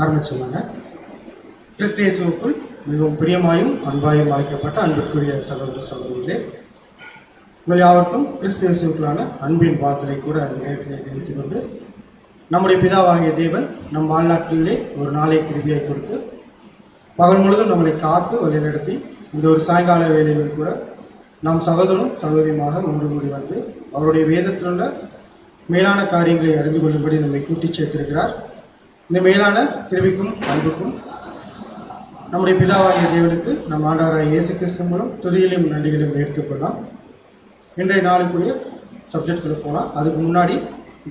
ஆரம்பிச்சுள்ளாங்க. கிறிஸ்து இயேசுவுக்குள் மிகவும் பிரியமாயும் அன்பாயும் அழைக்கப்பட்ட அன்பிற்குரிய சகோதர சகோதரிகளே, உங்கள் யாவருக்கும் கிறிஸ்து இயேசுவுக்குள்ளான அன்பின் வார்த்தையை கூட நேரத்திலே தெரிவித்துக் கொண்டு, நம்முடைய பிதாவாகிய தேவன் நம் வாழ்நாட்களிலே ஒரு நாளை கிருபையை கொடுத்து பகல் முழுதும் நம்மளை காத்து வழிநடத்தி இந்த ஒரு சாயங்கால வேளையிலும் கூட நாம் சகோதரனும் சகோதரியுமாக ஒன்று கூடி வந்து அவருடைய வேதத்தில் உள்ள மேலான காரியங்களை அறிந்து கொள்ளும்படி நம்மை கூட்டிச் சேர்த்திருக்கிறார். இந்த மேலான கிருபைக்கும் அன்புக்கும் நம்முடைய பிதாவாகிய தேவனுக்கு நம் ஆண்டவராகிய இயேசு கிறிஸ்து மூலம் துதியிலும் நன்றிகளையும் எடுத்துக்கொள்ளலாம். இன்றைய நாளுக்குரிய சப்ஜெக்டுக்குள்ள போகலாம். அதுக்கு முன்னாடி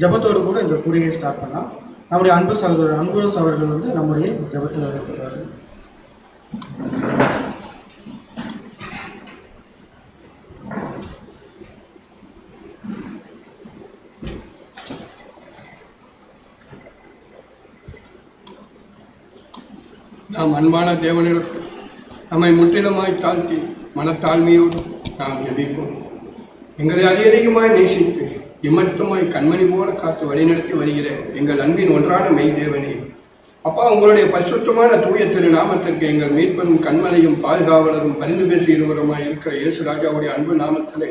ஜபத்தோடு கூட இந்த கூடியை ஸ்டார்ட் பண்ணலாம். நம்முடைய அன்பு சகோதரர் அன்புரோஸ் அவர்கள் வந்து நம்முடைய ஜபத்தில் வரப்படுவார்கள். நாம் அன்பான தேவனிடத்தில் நம்மை முற்றிலுமாய் தாழ்த்தி மனத்தாழ்மையோடு நாம் ஜெபிப்போம். எங்களை அதிகமாய் நேசித்து இம்மட்டுமாய் கண்மணி போல காத்து வழிநடத்தி வருகிற எங்கள் அன்பின் ஒன்றான மெய் தேவனே, அப்பா, உங்களுடைய பரிசுத்தமான தூய திரு நாமத்திற்கு எங்கள் மீட்பரும் கண்மலையும் பாதுகாவலரும் பரிந்து பேசுகிறவருமாய் இருக்கிற இயேசு ராஜாவுடைய அன்பு நாமத்திலே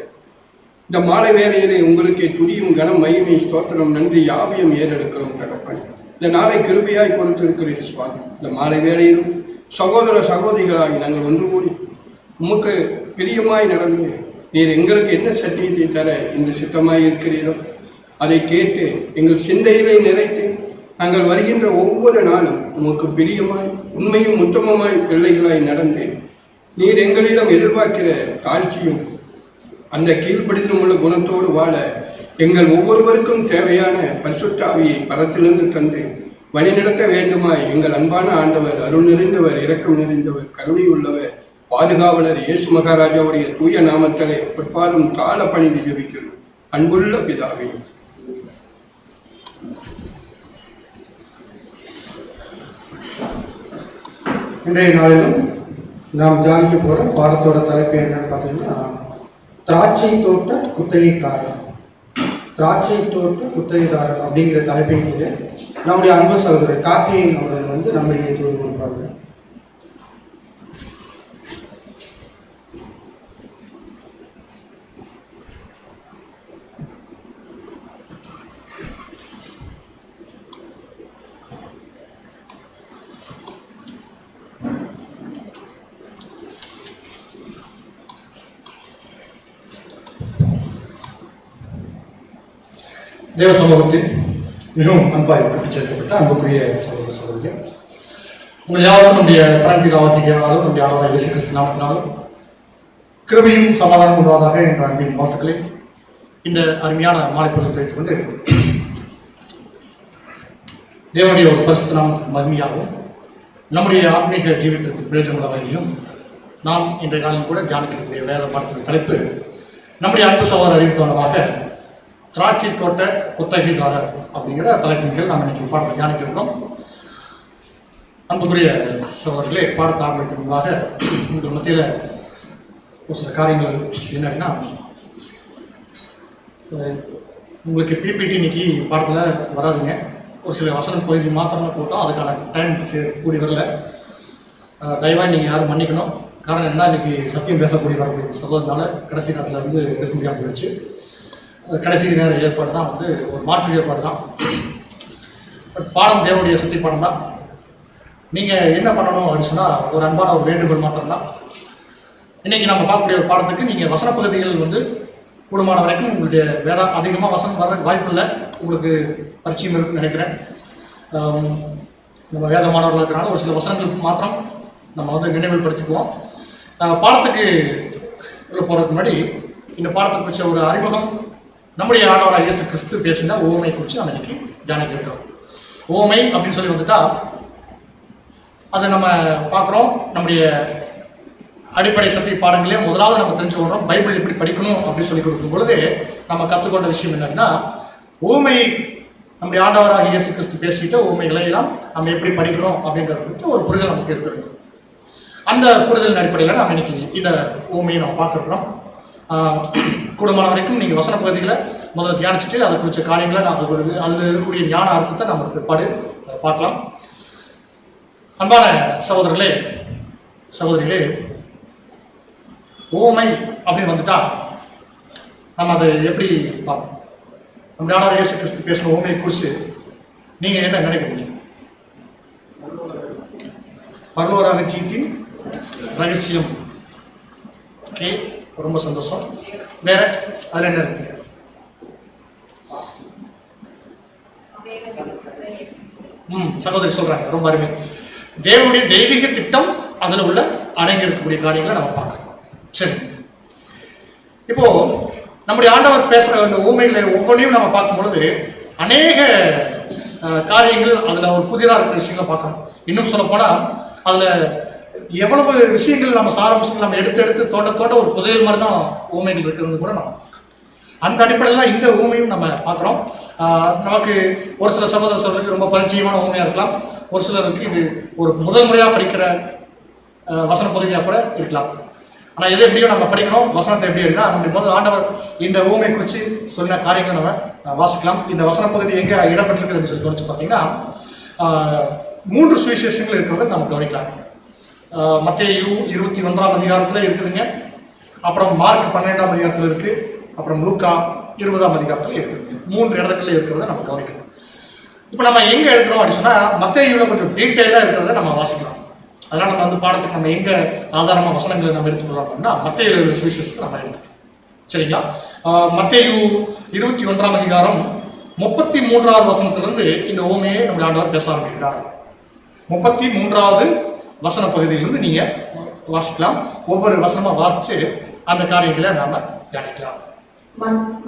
இந்த மாலை வேளையிலே உங்களுக்கே துதியும் கனம் மகிமை ஸ்தோத்திரம் நன்றி யாவையும் ஏறெடுக்கிறோம் தகப்பன். இந்த நாளை கிருபையாய் கொடுத்திருக்கிறீர் சுவாமி. இந்த மாலை வேளையிலும் சகோதர சகோதரிகளாகி நாங்கள் ஒன்று கூடி உமக்கு பிரியமாய் நடந்து நீர் எங்களுக்கு என்ன சத்தியத்தை தர இந்த சித்தமாய் இருக்கிறீரோ அதை கேட்டு எங்கள் சிந்தையிலே நிறைத்து நாங்கள் வருகின்ற ஒவ்வொரு நாளும் உமக்கு பிரியமாய் உண்மையும் உத்தமமாய் பிள்ளைகளாய் நடந்து நீர் எங்களிடம் எதிர்பார்க்கிற தாழ்ச்சியும் அந்த கீழ்ப்படிதலும் உள்ள குணத்தோடு வாழ எங்கள் ஒவ்வொருவருக்கும் தேவையான பரிசுத்த ஆவியை பரத்திலிருந்து தந்து வழிநடத்த வேண்டுமாய் எங்கள் அன்பான ஆண்டவர், அருள் நிறைந்தவர், இரக்கம் நிறைந்தவர், கருணை உள்ளவர், பாதுகாவலர் இயேசு மகாராஜாவுடைய தூய நாமத்திலே பிற்பாலும் கால பணிந்து ஜெபிக்கிறோம் அன்புள்ள பிதாவே. இன்றைய நாளிலும் நாம் தியானிக்க போகிற பாடத்தோட தலைப்பு என்னன்னு பார்த்தீங்கன்னா, திராட்சை தோட்ட குத்தகைக்காரர். திராட்சை தோட்ட குத்தகைதாரர் அப்படிங்கிற தலைப்பின் கீழே நம்முடைய அன்பு சகோதரர் கார்த்திகேயன் அவர்கள் வந்து நம்முடைய தோடு கொடுப்பார்கள். தேவ சமூகத்தில் மிகவும் அன்பாய் பட்டு சேர்க்கப்பட்ட அன்புக்குரிய சகோதர சகோதரிகள், உங்கள் யாரும் நம்முடைய பரம்பிதாவாகிய தேவனாலும் நம்முடைய ஆண்டவராகிய இயேசு கிறிஸ்து நாமத்தினாலும் கிருபையும் சமாதானம் உண்டாவதாக என்ற அன்பின் வாழ்த்துக்களை இந்த அருமையான மாலைப்பொருளை தெரிவித்துக் கொண்டு, தேவனுடைய ஒரு பரிசுத்த நாமத்திற்கு மகிமையாகவும் நம்முடைய ஆத்மீக ஜீவிதத்திற்கு பிரயோஜனமுள்ள வகையிலும் நாம் இன்றைய காலம் கூட தியானிக்கக்கூடிய வேத பாடத்தின் தலைப்பு நம்முடைய அன்பு சகோதரர் அறிவித்தவனமாக திராட்சை தோட்ட குத்தகைதாரர் அப்படிங்கிற தலைப்பின் கீழ் நாம் இன்னைக்கு பாடத்தை தியானிக்கிறோம். அன்புக்குரிய சகோதரர்களே, பாடத்தை ஆரம்பிக்கும் முன்பாக உங்கள் மத்தியில் ஒரு சில காரியங்கள் என்னன்னா, உங்களுக்கு பிபிடி இன்னைக்கு பாடத்தில் வராதுங்க. ஒரு சில வசனம் பகுதி மாத்திரமே போட்டோம், அதுக்கான டைம் கூடி வரல. தயவாக நீங்கள் யாரும் மன்னிக்கணும். காரணம் என்ன, இன்னைக்கு சத்தியம் பேசக்கூடிய வரக்கூடிய சகோதரனால கடைசி நேரத்தில் வந்து எடுக்க முடியாமல் போயிடுச்சு. கடைசி நேர ஏற்பாடு தான் வந்து ஒரு மாற்று ஏற்பாடு தான். பாடம் தேவனுடைய சக்தி பாடம் தான். நீங்கள் என்ன பண்ணணும் அப்படின்னு சொன்னால், ஒரு அன்பான ஒரு வேண்டுகோள் மாத்திரம்தான். இன்றைக்கி நம்ம பார்க்கக்கூடிய ஒரு பாடத்துக்கு நீங்கள் வசன பகுதிகள் வந்து கூடுமான வரைக்கும் உங்களுடைய வேற அதிகமாக வசனம் வர வாய்ப்பு இல்லை. உங்களுக்கு பரிச்சயம் இருக்குன்னு நினைக்கிறேன். நம்ம வேத மாணவர்கள் இருக்கிறனால ஒரு சில வசனங்களுக்கு மாத்திரம் நம்ம வந்து நினைவில் படுத்திக்குவோம். பாடத்துக்கு உள்ள போகிறதுக்கு முன்னாடி இந்த பாடத்தை குறித்த ஒரு அறிமுகம் நம்முடைய ஆண்டவராகிய இயேசு கிறிஸ்து பேசின ஓமை குறித்து நம்ம இன்னைக்கு தியானிக்க இருக்கிறோம். ஓமை அப்படின்னு சொல்லி வந்துட்டா அதை நம்ம பார்க்குறோம். நம்முடைய அடிப்படை சக்தி பாடங்களே முதலாவது நம்ம தெரிஞ்சு வர்றோம். பைபிள் எப்படி படிக்கணும் அப்படின்னு சொல்லி கொடுக்கும் பொழுது நம்ம கற்றுக்கொண்ட விஷயம் என்னன்னா, ஓமை நம்முடைய ஆண்டவராகிய இயேசு கிறிஸ்து பேசிட்டு ஓமைகளை எல்லாம் நம்ம எப்படி படிக்கணும் அப்படிங்கிறது குறித்து ஒரு புரிதல் நமக்கு இருக்கிறது. அந்த புரிதலின் அடிப்படையில் நம்ம இன்னைக்கு இந்த ஓமையை நம்ம பார்க்குறோம். கூடுமான வரைக்கும் நீங்கள் வசன பகுதிகளை முதல்ல தியானிச்சுட்டு அதை குறித்த காரியங்களை நான் அதில் இருக்கக்கூடிய ஞான அர்த்தத்தை நம்ம பிற்பாடு பார்க்கலாம். அன்பான சகோதரர்களே சகோதரிகளே, ஓமை அப்படின்னு வந்துட்டா நம்ம அதை எப்படி பார்ப்போம்? நம்ம ஆண்டவர் இயேசு கிறிஸ்து பேசின ஓமையை குறித்து நீங்கள் என்ன நினைக்கிறீங்க? பரலோக ராஜ்யத்தின் ரகசியம். ஓகே, ரொம்ப சந்தோஷம். வேற அதில் என்ன இருக்கு? சகோதரி சொல்றாங்க, ரொம்ப அருமை. தேவனுடைய தெய்வீக திட்டம் அதில் உள்ள அடங்கி இருக்கக்கூடிய காரியங்களை நம்ம பார்க்கணும். சரி, இப்போ நம்முடைய ஆண்டவர் பேசுற அந்த ஊமைகளை ஒவ்வொன்றையும் நம்ம பார்க்கும் பொழுது அநேக காரியங்கள் அதுல ஒரு புதிதாக இருக்கிற விஷயங்களை பார்க்கணும். இன்னும் சொல்ல போனா அதுல எவ்வளவு விஷயங்கள் நம்ம சாராம்சங்கள் நம்ம எடுத்து எடுத்து தோண்ட தோண்ட ஒரு புதையல் மாதிரி தான் ஊமைகள் இருக்கிறது கூட நம்ம அந்த அடிப்படையில் தான் இந்த ஊமையும் நம்ம பார்க்குறோம். நமக்கு ஒரு சில சகோதர சகோதரருக்கு ரொம்ப பரிச்சயமான ஊமையாக இருக்கலாம், ஒரு சிலருக்கு இது ஒரு முதல் முறையாக படிக்கிற வசன பகுதியாக கூட இருக்கலாம். ஆனால் எது எப்படியோ நம்ம படிக்கணும், வசனத்தை எப்படி இருக்குன்னா நம்முடைய முதல் ஆண்டவர் இந்த ஊமை குறித்து சொன்ன காரியங்களை நம்ம வாசிக்கலாம். இந்த வசன பகுதி எங்கே இடம்பெற்றிருக்குதுன்னு சொல்லி கவனிச்சு பார்த்தீங்கன்னா 3 சுவிசேஷங்கள் இருக்கிறத நம்ம கவனிக்கலாம். மத்தேயு 21ஆம் அதிகாரத்தில் இருக்குதுங்க, அப்புறம் மார்க் 12ஆம் அதிகாரத்தில் இருக்குது, அப்புறம் லூக்கா 20ஆம் அதிகாரத்தில் இருக்குது. 3 இடத்துல இருக்கிறத நம்ம கவனிக்கணும். இப்போ நம்ம எங்கே இருக்கிறோம் அப்படின்னு சொன்னால் மத்தேயுவில் கொஞ்சம் டீட்டெயிலாக இருக்கிறத நம்ம வாசிக்கலாம். அதனால் நம்ம வந்து பாடத்துக்கு நம்ம எங்கே ஆதாரமாக வசனங்களை நம்ம எடுத்துக்கலாம் அப்படின்னா மத்தேயு சுவிசேஷத்தை நம்ம எடுத்துக்கலாம். சரிங்களா? மத்தேயு 21ஆம் அதிகாரம் 33வது வசனத்திலிருந்து இந்த ஓமையை நம்முடைய ஆண்டவர் பேச ஆரம்பிக்கிறார். 33வது வசன பகுதியிலிருந்து நீங்க வாசிக்கலாம். ஒவ்வொரு வசனமா வாசிச்சு அந்த காரியங்களை நாம தியானிக்கலாம்.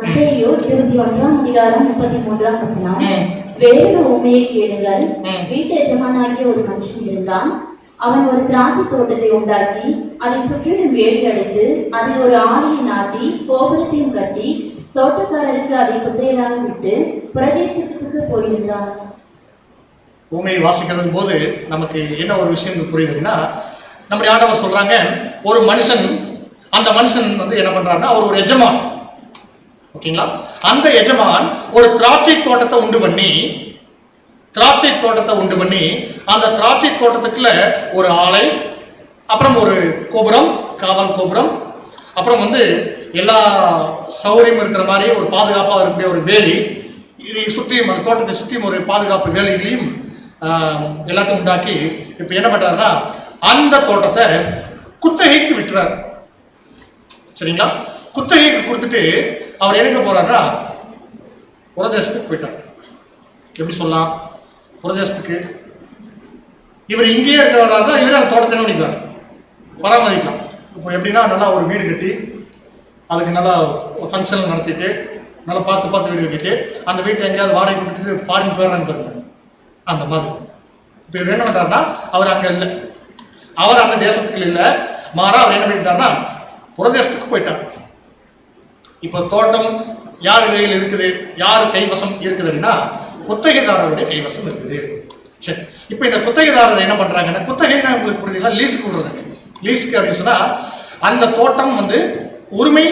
மத்தேயு 21ஆம் அதிகாரம் 33ஆம் வசனம். வேறொரு உவமையை கேளுங்கள். வீட்டு எஜமானாகிய ஒரு மனுஷன் இருந்தான். அவன் ஒரு திராட்சை தோட்டத்தை உண்டாக்கி அதை சுற்றிலும் வேலி அடைத்து அதில் ஒரு ஆலையை நாட்டி கோபுரத்தையும் கட்டி தோட்டக்காரருக்கு அதை குத்தகையாக விட்டு பிரதேசத்துக்கு போயிருந்தான். உவமையை வாசிக்கிறது போது நமக்கு என்ன ஒரு விஷயம் புரியுதுன்னா, நம்முடைய ஆண்டவர் சொல்றாங்க, ஒரு மனுஷன், அந்த மனுஷன் வந்து என்ன பண்றாருன்னா அவர் ஒரு எஜமான். ஓகேங்களா? அந்த எஜமான் ஒரு திராட்சை தோட்டத்தை உண்டு பண்ணி அந்த திராட்சை தோட்டத்துக்குள்ள ஒரு ஆலை, அப்புறம் ஒரு கோபுரம், காவல் கோபுரம், அப்புறம் வந்து எல்லா சௌகரியமும் இருக்கிற மாதிரி ஒரு பாதுகாப்பாக இருக்கக்கூடிய ஒரு வேலி, இதை சுற்றியும் தோட்டத்தை சுற்றியும் ஒரு பாதுகாப்பு வேலைகளையும் எல்லாத்தையும் உண்டாக்கி இப்ப என்ன பண்றாருன்னா அந்த தோட்டத்தை குத்தகைக்கு விட்டுறாரு. சரிங்களா? குத்தகைக்கு கொடுத்துட்டு அவர் எங்க போறாருன்னா புரதேசத்துக்கு போயிட்டார். எப்படி சொல்லலாம்? புரதேசத்துக்கு இவர் இங்கேயே இருக்கிறவரா தான் இவர் அந்த தோட்டத்தை நினைப்பார், பராமரிக்கலாம். இப்போ எப்படின்னா நல்லா ஒரு வீடு கட்டி அதுக்கு நல்லா ஃபங்க்ஷன் நடத்திட்டு நல்லா பார்த்து வீடு கட்டிட்டு அந்த வீட்டை எங்கேயாவது வாடகை கொடுத்துட்டு ஃபாரின் போயிடறான்னு பாருங்க. அந்த மாதிரி இப்போ இவர் என்ன பண்றாருன்னா அவர் அங்கே இல்லை, அவர் அந்த தேசத்துக்கு இல்லை, மாறா அவர் என்ன பண்ணிட்டாருன்னா புரதேசத்துக்கு போயிட்டார். இப்போ தோட்டம் யார் கையில் இருக்குது, யார் கைவசம் இருக்குது அப்படின்னா குத்தகைதாரருடைய கைவசம் இருக்குது. சரி, இப்போ இந்த குத்தகைதாரர் என்ன பண்றாங்கன்னா, குத்தகைன்னா உங்களுக்கு புரியுதுங்களா? லீஸுக்கு விடுறதுங்க. லீஸுக்கு அப்படின்னு சொன்னா அந்த தோட்டம் வந்து உரிமை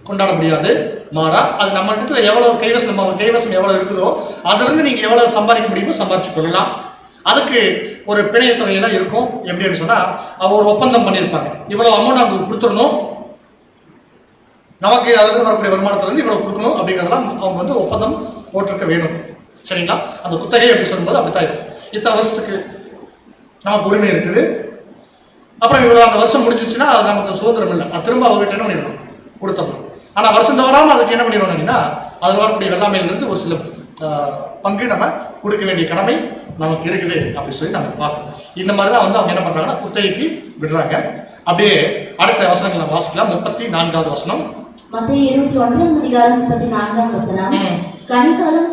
கொண்டாட முடியாது, மாறா அது நம்ம இடத்துல எவ்வளவு கைவசம், நம்ம கைவசம் எவ்வளவு இருக்குதோ அதுல இருந்து நீங்க எவ்வளவு சம்பாதிக்க முடியுமோ சம்பாதிச்சு கொள்ளலாம். அதுக்கு ஒரு பிணையத்தொகையெல்லாம் இருக்கும். எப்படி அப்படின்னு சொன்னா அவங்க ஒரு ஒப்பந்தம் பண்ணியிருப்பாங்க, இவ்வளவு அமௌண்ட் அவங்களுக்கு கொடுத்துடணும், நமக்கு அதுல வரக்கூடிய வருமானத்துல இருந்து இவ்வளவு கொடுக்கணும் அப்படிங்கிறதெல்லாம் அவங்க வந்து ஒப்பந்தம் போட்டிருக்க வேணும். சரிங்களா? அந்த குத்தகை அப்படி சொல்லும்போது அப்படித்தான் இருக்கும். இத்தனை வருஷத்துக்கு நமக்கு உரிமை இருக்குது, அப்புறம் இவ்வளவு அந்த வருஷம் முடிஞ்சிச்சுன்னா அது நமக்கு சுதந்திரம் இல்லை, அது திரும்ப அவங்க என்ன பண்ணிடணும், கொடுத்துடணும். ஆனா வருஷம் தவறாம அதுக்கு என்ன பண்ணிடுவாங்க அப்படின்னா அது வரக்கூடிய வெள்ளாமையிலிருந்து ஒரு சில பங்கு நம்ம கொடுக்க வேண்டிய கடமை நமக்கு இருக்குது அப்படின்னு சொல்லி நம்ம பார்க்கணும். இந்த மாதிரி தான் வந்து அவங்க என்ன பண்றாங்கன்னா குத்தகைக்கு விடுறாங்க. அப்படியே அடுத்த வசனங்களை வாசிக்கலாம். 34வது வசனம். மத்தேயு 21ஆம் அதிகாரம் 34ஆம் வசனம். கனிகாலம்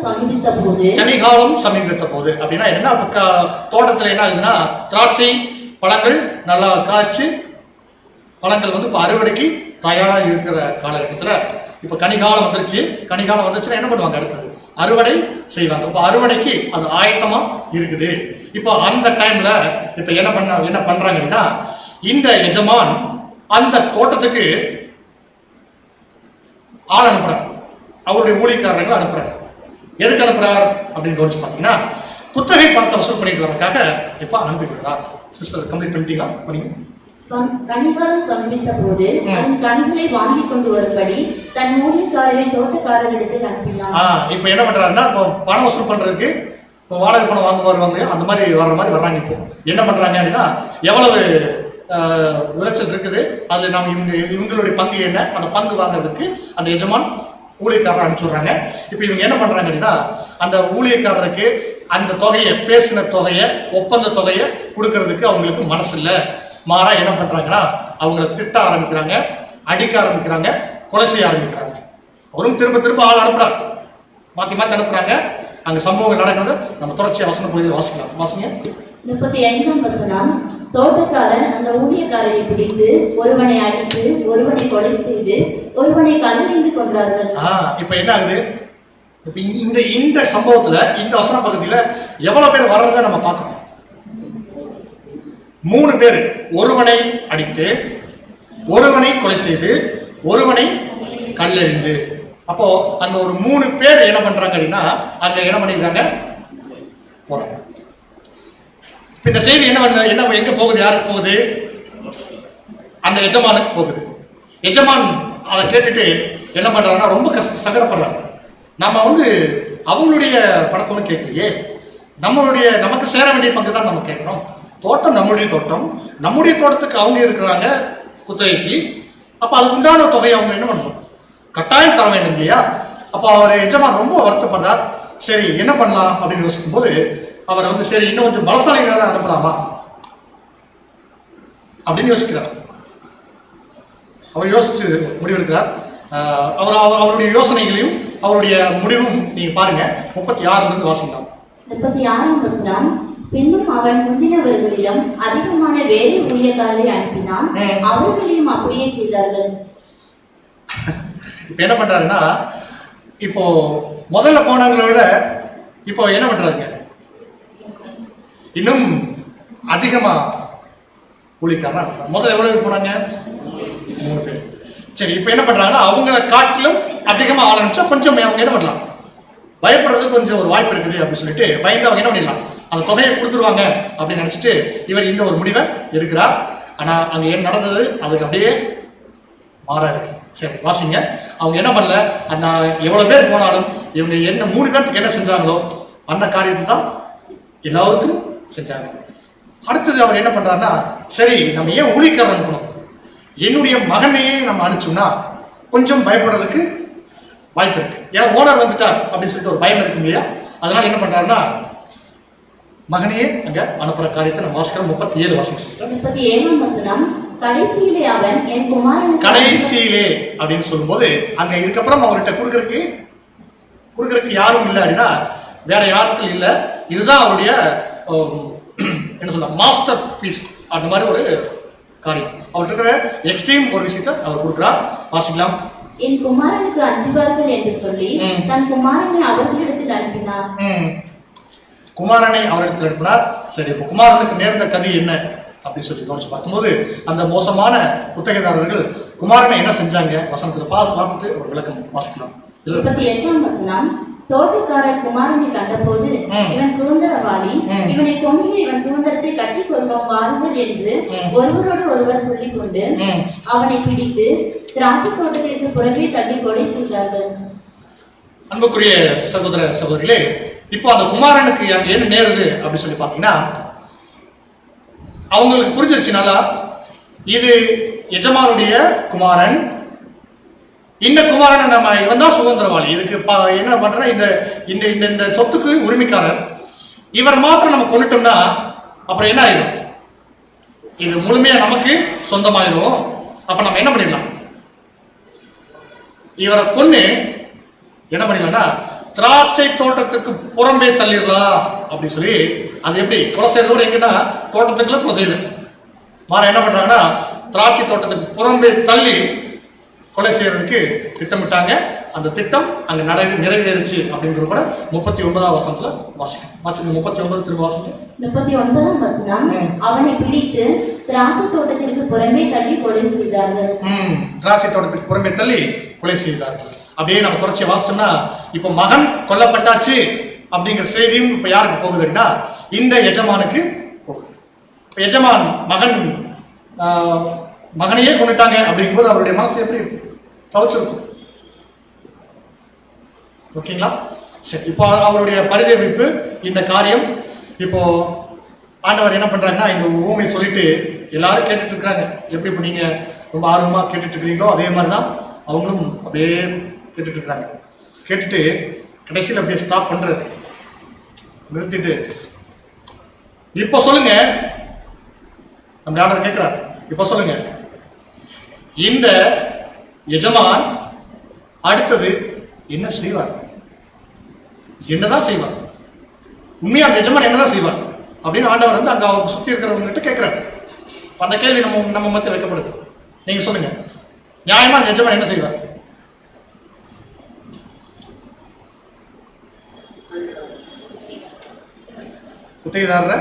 சமீபித்த போது அப்படின்னா என்ன, தோட்டத்துல என்ன ஆகுதுன்னா திராட்சை பழங்கள் நல்லா காய்ச்சி பழங்கள் வந்து இப்போ அறுவடைக்கு தயாராக இருக்கிற காலகட்டத்தில் இப்போ கனிகாலம் வந்துருச்சு. கனிகாலம் வந்துருச்சுன்னா என்ன பண்ணுவாங்க, அடுத்தது அறுவடை செய்வாங்க. இப்போ அறுவடைக்கு அது ஆயத்தமா இருக்குது. இப்போ அந்த டைம்ல இப்போ என்ன பண்றாங்க அப்படின்னா இந்த எஜமான் அந்த தோட்டத்துக்கு ஆள் அனுப்புறார், அவருடைய ஊழியக்காரர்கள் அனுப்புறார். எதுக்கு அனுப்புறார் அப்படின்னு கவனிச்சு பார்த்தீங்கன்னா குத்தகை பணத்தை வசூல் பண்ணிட்டு வரக்காக இப்ப அனுப்பிவிடுறார். சிஸ்டர் கம்ப்ளீட் பண்ணிட்டீங்களா? பண்ணீங்க. கனிகாரம் சமர்ப்பித்த போது அதன் கனிகளை வாங்கி கொண்டு வரும்படி தன் ஊழியக்காரரை தோட்டக்காரரிடத்தில் அனுப்பினார். இப்ப என்ன பண்றாருன்னா, இப்போ பணம் வசூல் பண்றதுக்கு இப்போ வாடகை பணம் வருவாங்க, அந்த மாதிரி வர்ற மாதிரி வர்றாங்க. இப்போ என்ன பண்றாங்க அப்படின்னா, எவ்வளவு விளைச்சல் இருக்குது, அதுல நாம் இவங்களுடைய பங்கு என்ன, அந்த பங்கு வாங்குறதுக்கு அந்த எஜமான் ஊழியக்காரரை அனுப்பிச்சுடுறாங்க. இப்போ இவங்க என்ன பண்றாங்க அப்படின்னா, அந்த ஊழியக்காரருக்கு அந்த தொகையை, பேசின தொகையை, ஒப்பந்த தொகையை கொடுக்கறதுக்கு அவங்களுக்கு மனசு இல்லை. மாறா என்ன பண்றாங்கன்னா, அவங்கள திட்ட ஆரம்பிக்கிறாங்க, அடிக்க ஆரம்பிக்கிறாங்க, கொலை செய்ய ஆரம்பிக்கிறாங்க. அவரும் திரும்ப திரும்ப ஆள் அனுப்புறாங்க, மாத்தி மாத்தி அனுப்புறாங்க. அங்க சம்பவங்கள் நடக்கிறது நம்ம தொடர்ச்சியா வசன பகுதியில் வாசிக்கலாம். வாசிங்க. 35ஆம் வசனம். தோட்டக்காரன் அந்த ஊழியக்காரரை பிடித்து ஒருவனை அடித்து ஒருவனை கொலை செய்து ஒருவனை கல்லெறிந்து கொன்றார்கள். இப்ப என்ன ஆகுது? இப்ப இந்த சம்பவத்துல இந்த வசன பகுதியில எவ்வளவு பேர் வர்றதை நம்ம பார்க்கணும். 3 பேர், ஒருவனை அடித்து ஒருவனை கொலை செய்து ஒருவனை கல்லெறிந்து. அப்போ அங்க ஒரு 3 பேர் என்ன பண்றாங்க அப்படின்னா, அங்க என்ன பண்ணிக்கிறாங்க, போறாங்க. இந்த செய்தி என்ன எங்க போகுது, யாருக்கு போகுது? அந்த எஜமானுக்கு போகுது. எஜமான் அதை கேட்டுட்டு என்ன பண்றாங்கன்னா, ரொம்ப சங்கடப்படுறாங்க. நம்ம அவங்களுடைய படத்தோட கேட்கலையே, நமக்கு சேர வேண்டிய பங்கு தான் நம்ம கேட்கிறோம். தோட்டம் நம்முடைய தோட்டம், நம்முடைய தோட்டத்துக்கு அவங்க இருக்கிறாங்க குத்தகைக்கு. அப்ப அதுக்கு உண்டான தொகையை அவங்க என்ன பண்ணணும், கட்டாயம் தர வேண்டும் இல்லையா? அப்போ அவர் எஜமான் ரொம்ப வருத்தப்படுறார். சரி என்ன பண்ணலாம் அப்படின்னு யோசிக்கும் போது அவர் சரி இன்னும் கொஞ்சம் பலசாலிகளாக அனுப்பலாமா அப்படின்னு யோசிக்கிறார். அவர் யோசிச்சு முடிவெடுக்கிறார். அவருடைய யோசனைகளையும் அவருடைய முடிவும் நீங்க பாருங்க. 36 வாசிக்கலாம். 36ஆம் வசனம். பின்னும் அவன் முந்தினவர்களிலும் அதிகமான வேறு ஊழியக்காரரை அனுப்பினான், அவர்களையும் அப்படியே செய்தார்கள். இப்ப என்ன பண்றாருன்னா, இப்போ முதல்ல போனவங்களை விட இப்போ என்ன பண்றாங்க, இன்னும் அதிகமா ஊழியக்காரன். முதல்ல எவ்வளவு பேர் போனாங்க? 3 பேர். சரி, இப்ப என்ன பண்றாங்கன்னா, அவங்களை காட்டிலும் அதிகமா ஆரம்பிச்சா கொஞ்சம் அவங்க என்ன பண்ணலாம், பயப்படுறதுக்கு கொஞ்சம் ஒரு வாய்ப்பு இருக்குது அப்படின்னு சொல்லிட்டு பயந்து அவங்க என்ன பண்ணிடலாம், அந்த தொகையை கொடுத்துருவாங்க அப்படின்னு நினைச்சிட்டு இவர் இந்த ஒரு முடிவை எடுக்கிறார். ஆனா அங்க என்ன நடந்தது, அதுக்கு அப்படியே மாறா இருக்கு. சரி வாசிங்க. அவங்க என்ன பண்ணல, அந்த எவ்வளவு பேர் போனாலும் இவங்க என்ன 3 பேருக்கு என்ன செஞ்சாங்களோ அந்த காரியத்தை தான் எல்லாருக்கும் செஞ்சாங்க. அடுத்தது அவர் என்ன பண்றாருன்னா, சரி நம்ம ஏன் ஊழியக்காரர் அனுப்பணும், என்னுடைய மகனையே நம்ம அனுப்பிச்சோம்னா கொஞ்சம் பயப்படுறதுக்கு வாய்ப்பு இருக்கு. ஏன்னா ஓனர் வந்துட்டார் அப்படின்னு சொல்லிட்டு ஒரு பயம் இருக்கு இல்லையா? அதனால என்ன பண்றாருன்னா, மகனையே அங்க அனுப்புற காரியத்தை நம்ம வாசிக்கிறோம். 37 வாசிங்க சிஸ்டர். 37ஆம் வசனம். கடைசியிலே அவன் என் குமாரன், கடைசியிலே அப்படின்னு சொல்லும்போது அங்க இதுக்கப்புறம் அவர்கிட்ட கொடுக்கறதுக்கு யாரும் இல்லை அப்படின்னா வேற யாருக்கும் இல்லை. இதுதான் அவருடைய என்ன சொல்ல, மாஸ்டர் பீஸ் அந்த மாதிரி ஒரு காரியம். அவர் இருக்கிற எக்ஸ்ட்ரீம் ஒரு விஷயத்தை அவர் கொடுக்கிறார். வாசிக்கலாம். என் குமாரனுக்கு அஞ்சுவார்கள் என்று சொல்லி தன் குமாரனை அவர்களிடத்தில் அனுப்பினார். குமாரனை அவரிடத்தில் அனுப்பினார். சரி, இப்போ குமாரனுக்கு நேர்ந்த கதி என்ன அப்படின்னு சொல்லி கவனிச்சு பார்க்கும்போது, அந்த மோசமான குத்தகைதாரர்கள் குமாரனை என்ன செஞ்சாங்க வசனத்துல பார்த்துட்டு ஒரு விளக்கம் வாசிக்கலாம். 38ஆம் வசனம். தோட்டக்காரர் குமாரனை கண்டபோது, இவன் சுதந்திரவாளி, இவனை கொண்டு இவன் சுதந்திரத்தை கட்டிக் கொள்வோம் வாருங்கள் என்று ஒருவரோடு ஒருவர் சொல்லிக் கொண்டு அவனை பிடித்து திராட்சை தோட்டத்திற்கு புறவே தள்ளி கொலை செய்தார்கள். அன்புக்குரிய சகோதர சகோதரிகளே, இப்போ அந்த குமாரனுக்கு என்ன நேருது அப்படின்னு சொல்லி பாத்தீங்கன்னா, அவங்களுக்கு புரிஞ்சிருச்சுனால இது எஜமானுடைய குமாரன், இந்த குமாரனை நம்ம இவன் தான் சுதந்திரவாளி, இதுக்கு என்ன பண்றா, இந்த சொத்துக்கு உரிமைக்காரர், இவர் மாத்திரம் நம்ம கொண்டுட்டோம்னா அப்புறம் என்ன ஆயிடும், இது முழுமையா நமக்கு சொந்தமாயிரும். அப்ப நம்ம என்ன பண்ணிடலாம், இவரை கொண்டு என்ன பண்ணிடலாம்னா திராட்சை தோட்டத்துக்கு புறம்பே தள்ளிடலாம் அப்படின்னு சொல்லி, அது எப்படி கொலை செய்யறதோட எங்கன்னா தோட்டத்துக்குள்ள கொலை செய்யல, மாற என்ன பண்றாங்கன்னா திராட்சை தோட்டத்துக்கு புறம்பே தள்ளி கொலை செய்யறதுக்கு திட்டமிட்டாங்க. அந்த திட்டம் அங்க நிறைவேறுச்சு அப்படின்றது கூட 39ஆம் வசனத்துல வாசிக்கும். 39 திரும்ப வாசிக்கும். 39ஆம் வசனம். அவனை பிடித்து திராட்சை தோட்டத்திற்கு புறம்பே தள்ளி கொலை செய்தார்கள். திராட்சை தோட்டத்துக்கு புறம்பே தள்ளி கொலை செய்தார்கள். அப்படியே நம்ம தொடர்ச்சியை வாசிச்சோம்னா, இப்போ மகன் கொல்லப்பட்டாச்சு அப்படிங்கிற செய்தியும் இப்ப யாருக்கு போகுதுன்னா இந்த எஜமானுக்கு போகுது. இப்ப எஜமான் மகனையே கொண்டுட்டாங்க அப்படிங்கும்போது அவருடைய மனசு எப்படி தவச்சிருக்கும்? ஓகேங்களா? சரி, இப்போ அவருடைய பரிதவிப்பு இந்த காரியம் இப்போ ஆண்டவர் என்ன பண்றாங்கன்னா இந்த ஊமை சொல்லிட்டு எல்லாரும் கேட்டுட்டு இருக்கிறாங்க. எப்படி இப்போ நீங்க ரொம்ப ஆர்வமா கேட்டுட்டு இருக்கிறீங்களோ அதே மாதிரிதான் அவங்களும் அப்படியே கேட்டுட்டு இருக்கிறாங்க. கேட்டுட்டு கடைசியில் அப்படியே ஸ்டாப் பண்றது, நிறுத்திட்டு இப்போ சொல்லுங்க, நம்ம ஆண்டவர் கேட்கிறார், இப்போ சொல்லுங்க, இந்த எஜமான் அடுத்தது என்ன செய்வார்? என்னதான் செய்வார்? உண்மையா அந்த எஜமான் என்னதான் செய்வார் அப்படின்னு ஆண்டவர் வந்து அங்க அவங்க சுத்தி இருக்கிறவங்க கிட்ட கேட்கிறாரு. அந்த கேள்வி நம்ம மத்தியில் வைக்கப்படுது. நீங்க சொல்லுங்க, நியாயமா அந்த எஜமான் என்ன செய்வார்? குத்தகைதாரரை